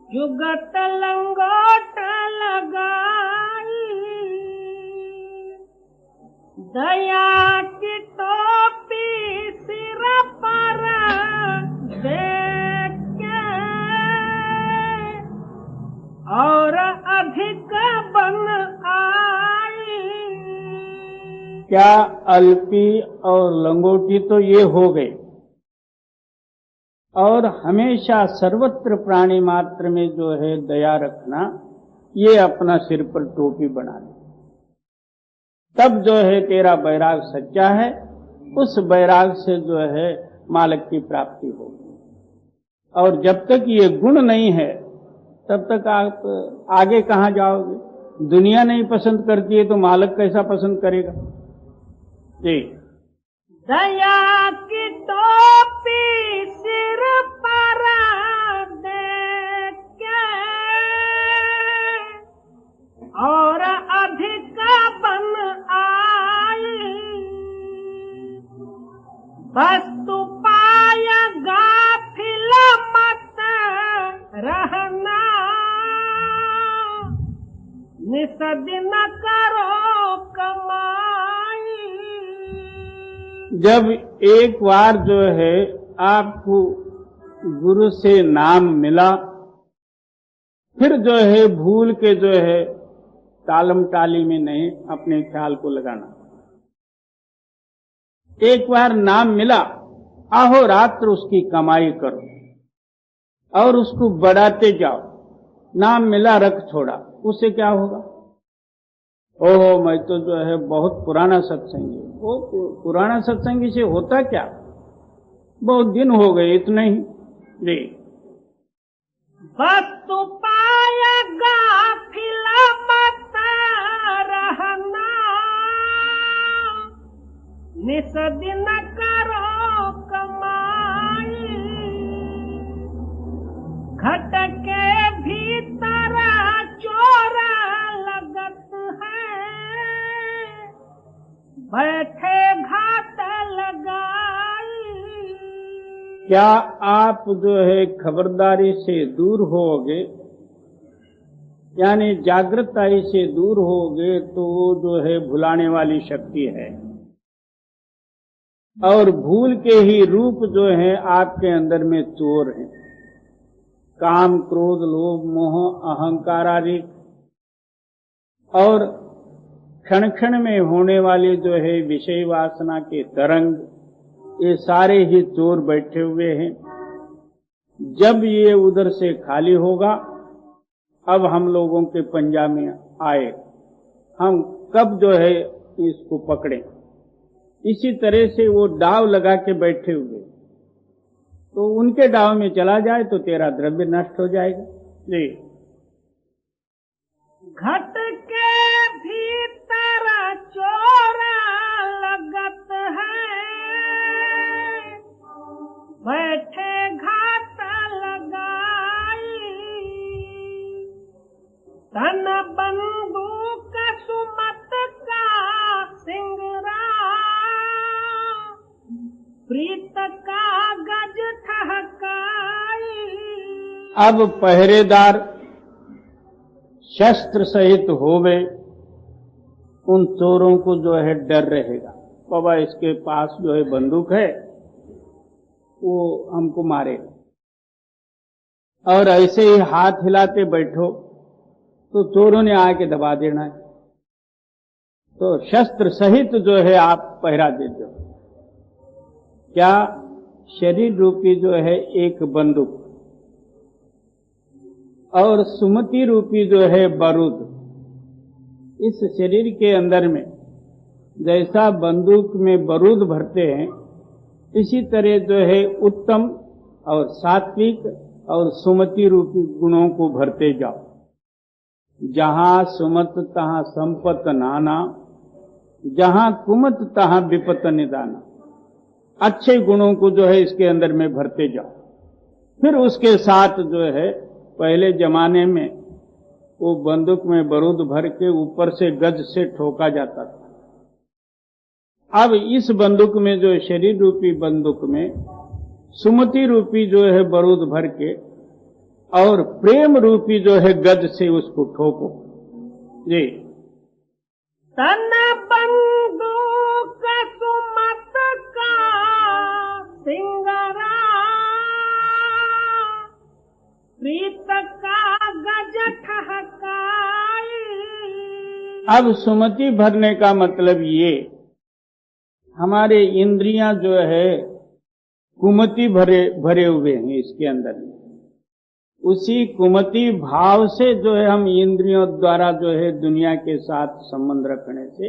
जुगत लंगोट लगाई। दया की टोपी सिर पर देख के और अधिक बन आई। क्या अल्पी और लंगोटी तो ये हो गए, और हमेशा सर्वत्र प्राणी मात्र में जो है दया रखना, ये अपना सिर पर टोपी बना ले। तब जो है तेरा वैराग सच्चा है, उस वैराग से जो है मालिक की प्राप्ति होगी। और जब तक ये गुण नहीं है तब तक आप आगे कहाँ जाओगे? दुनिया नहीं पसंद करती है तो मालिक कैसा पसंद करेगा? जी। दया की टोपी सिर पर देख के और अधिक बन आई। वस्तु पाय गाफिल मत रहना, निसदिन करो कमाई। जब एक बार जो है आपको गुरु से नाम मिला, फिर जो है भूल के जो है तालम टाली में नहीं अपने ख्याल को लगाना। एक बार नाम मिला, आहो रात्र उसकी कमाई करो और उसको बढ़ाते जाओ। नाम मिला रख छोड़ा, उससे क्या होगा? ओहो मैं तो जो है बहुत पुराना सत्संगी। वो पुराना सत्संगी से होता क्या? बहुत दिन हो गए, इतना ही। जी। वस्तु पाय गाफिल मत रहना, निस दिन करो कमाई, घट के भीतर चोरा लगत है, बैठे घाट लगाई। क्या आप जो है खबरदारी से दूर होगे, यानी जागृताई से दूर होगे, तो वो जो है भुलाने वाली शक्ति है, और भूल के ही रूप जो है आपके अंदर में चोर है। काम, क्रोध, लोभ, मोह, अहंकार आदि, और क्षण क्षण में होने वाले जो है विषय वासना के तरंग, ये सारे ही चोर बैठे हुए हैं। जब ये उधर से खाली होगा, अब हम लोगों के पंजा में आए, हम कब जो है इसको पकड़ें। इसी तरह से वो दाव लगा के बैठे हुए, तो उनके दाव में चला जाए तो तेरा द्रव्य नष्ट हो जाएगा। जी, घट के भीतर चोरा लगत है, बैठे घाट लगाई। तन बंदूक सुमत का सिंगरा, प्रीत का गज ठहकाई। अब पहरेदार शस्त्र सहित होवे, उन चोरों को जो है डर रहेगा, बाबा इसके पास जो है बंदूक है, वो हमको मारेगा। और ऐसे ही हाथ हिलाते बैठो तो चोरों ने आके दबा देना है। तो शस्त्र सहित जो है आप पहरा देते हो। क्या शरीर रूपी जो है एक बंदूक, और सुमति रूपी जो है बारूद, इस शरीर के अंदर में जैसा बंदूक में बारूद भरते हैं, इसी तरह जो है उत्तम और सात्विक और सुमति रूपी गुणों को भरते जाओ। जहां सुमत तहां संपत नाना, जहां कुमत तहां विपत निदाना। अच्छे गुणों को जो है इसके अंदर में भरते जाओ। फिर उसके साथ जो है पहले जमाने में वो बंदूक में बारूद भर के ऊपर से गज से ठोका जाता था। अब इस बंदूक में जो शरीर रूपी बंदूक में सुमति रूपी जो है बारूद भर के, और प्रेम रूपी जो है गज से उसको ठोको। जी, तन बंदूक सुमत का सिंगरा, प्रीत का गज ठहकाई। अब सुमति भरने का मतलब ये, हमारे इंद्रियां जो है कुमति भरे हुए हैं इसके अंदर में। उसी कुमति भाव से जो है हम इंद्रियों द्वारा जो है दुनिया के साथ संबंध रखने से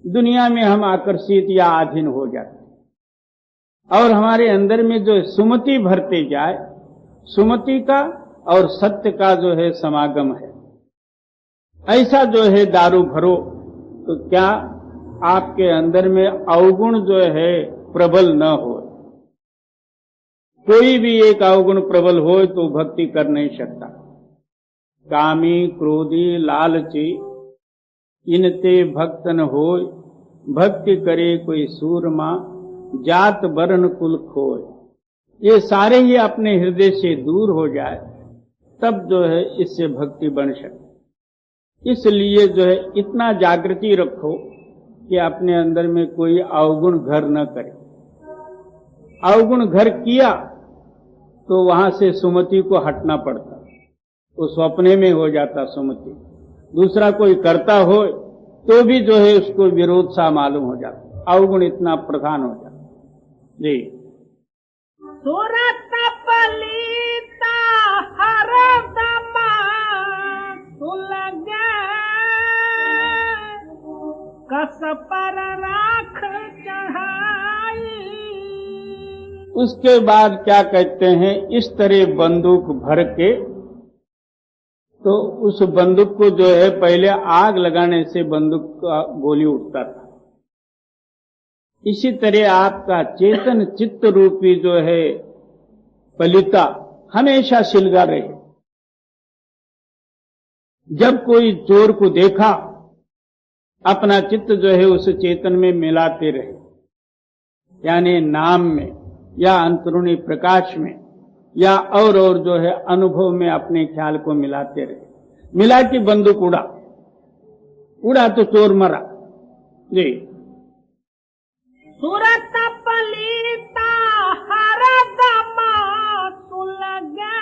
दुनिया में हम आकर्षित या अधीन हो जाते हैं। और हमारे अंदर में जो सुमति भरते जाए, सुमति का और सत्य का जो है समागम है। ऐसा जो है दारू भरो, तो क्या आपके अंदर में अवगुण जो है प्रबल न हो। कोई भी एक अवगुण प्रबल हो तो भक्ति कर नहीं सकता। कामी, क्रोधी, लालची, इनते भक्त न होय, भक्ति करे कोई सूरमा, जात वर्ण कुल खोय। ये सारे ही अपने हृदय से दूर हो जाए, तब जो है इससे भक्ति बन सके। इसलिए जो है इतना जागृति रखो कि अपने अंदर में कोई अवगुण घर न करे। अवगुण घर किया तो वहां से सुमति को हटना पड़ता, वो स्वप्ने में हो जाता सुमति। दूसरा कोई करता हो तो भी जो है उसको विरोध सा मालूम हो जाता, अवगुण इतना प्रधान हो जाता। जी, सुरत पलीता हरदमा सुलगे, कस पर राख चढ़ाई। उसके बाद क्या कहते हैं, इस तरह बंदूक भर के, तो उस बंदूक को जो है पहले आग लगाने से बंदूक का गोली उठता था, इसी तरह आपका चेतन चित्त रूपी जो है पलिता हमेशा सिलगा रहे। जब कोई चोर को देखा, अपना चित्त जो है उस चेतन में मिलाते रहे, यानी नाम में या अंतरूणी प्रकाश में या और जो है अनुभव में अपने ख्याल को मिलाते रहे। मिला कि बंदूक उड़ा तो चोर मरा। जी। सूरत पलीता हरदमा सुलगे,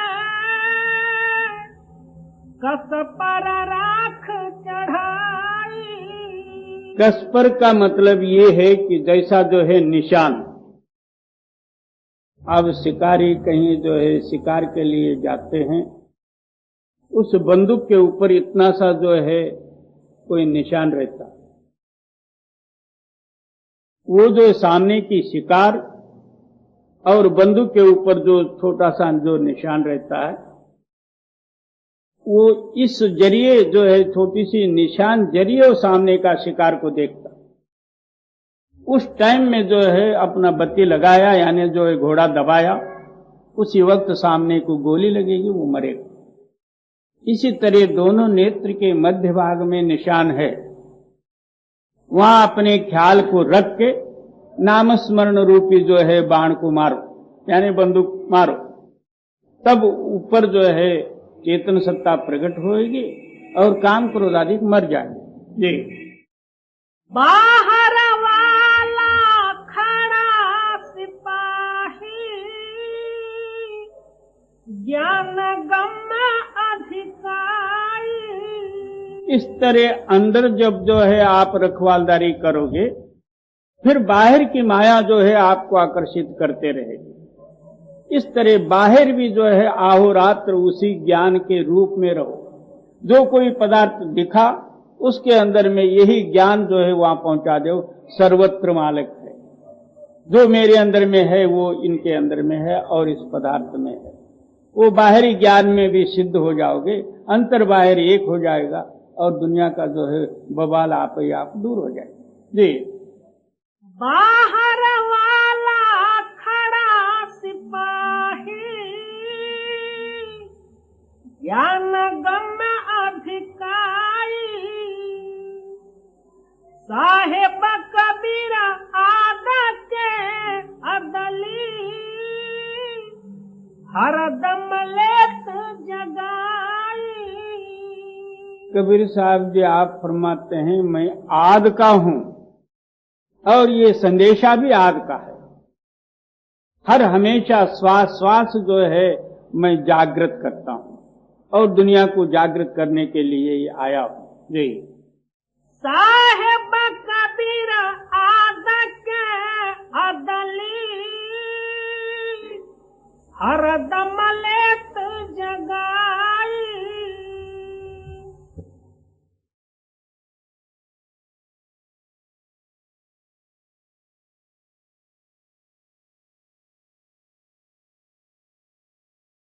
कस पर राख चढ़ाई। कस पर का मतलब ये है कि जैसा जो है निशान, अब शिकारी कहीं जो है शिकार के लिए जाते हैं, उस बंदूक के ऊपर इतना सा जो है कोई निशान रहता, वो जो सामने की शिकार और बंदूक के ऊपर जो छोटा सा जो निशान रहता है, वो इस जरिए जो है छोटी सी निशान जरिए वो सामने का शिकार को देखता। उस टाइम में जो है अपना बत्ती लगाया, यानी जो है घोड़ा दबाया, उसी वक्त सामने को गोली लगेगी, वो मरेगा। इसी तरह दोनों नेत्र के मध्य भाग में निशान है, वहां अपने ख्याल को रख के नामस्मरण रूपी जो है बाण को मारो, यानी बंदूक मारो, तब ऊपर जो है चेतन सत्ता प्रकट होएगी और काम क्रोध आदि मर जाएंगे। जी। बाहर वाला खड़ा सिपाही, ज्ञान गम अधिकारी। इस तरह अंदर जब जो है आप रखवालदारी करोगे, फिर बाहर की माया जो है आपको आकर्षित करते रहेगी। इस तरह बाहर भी जो है आहोरात्र उसी ज्ञान के रूप में रहो। जो कोई पदार्थ दिखा उसके अंदर में यही ज्ञान जो है वहां पहुंचा दो। सर्वत्र मालिक है, जो मेरे अंदर में है वो इनके अंदर में है और इस पदार्थ में है। वो बाहरी ज्ञान में भी सिद्ध हो जाओगे, अंतर बाहर एक हो जाएगा और दुनिया का जो है बवाल आप ही आप दूर हो जाएगा। जी। बाहर वाला खड़ा सिपाही, ज्ञान गम अधिकारी। साहेब कबीर आदत के अदली, हरदम लेत जगाई। कबीर साहब जी आप फरमाते हैं, मैं आद का हूं और ये संदेशा भी आद का है। हर हमेशा श्वास श्वास जो है मैं जागृत करता हूं और दुनिया को जागृत करने के लिए ही आया हूं। जी।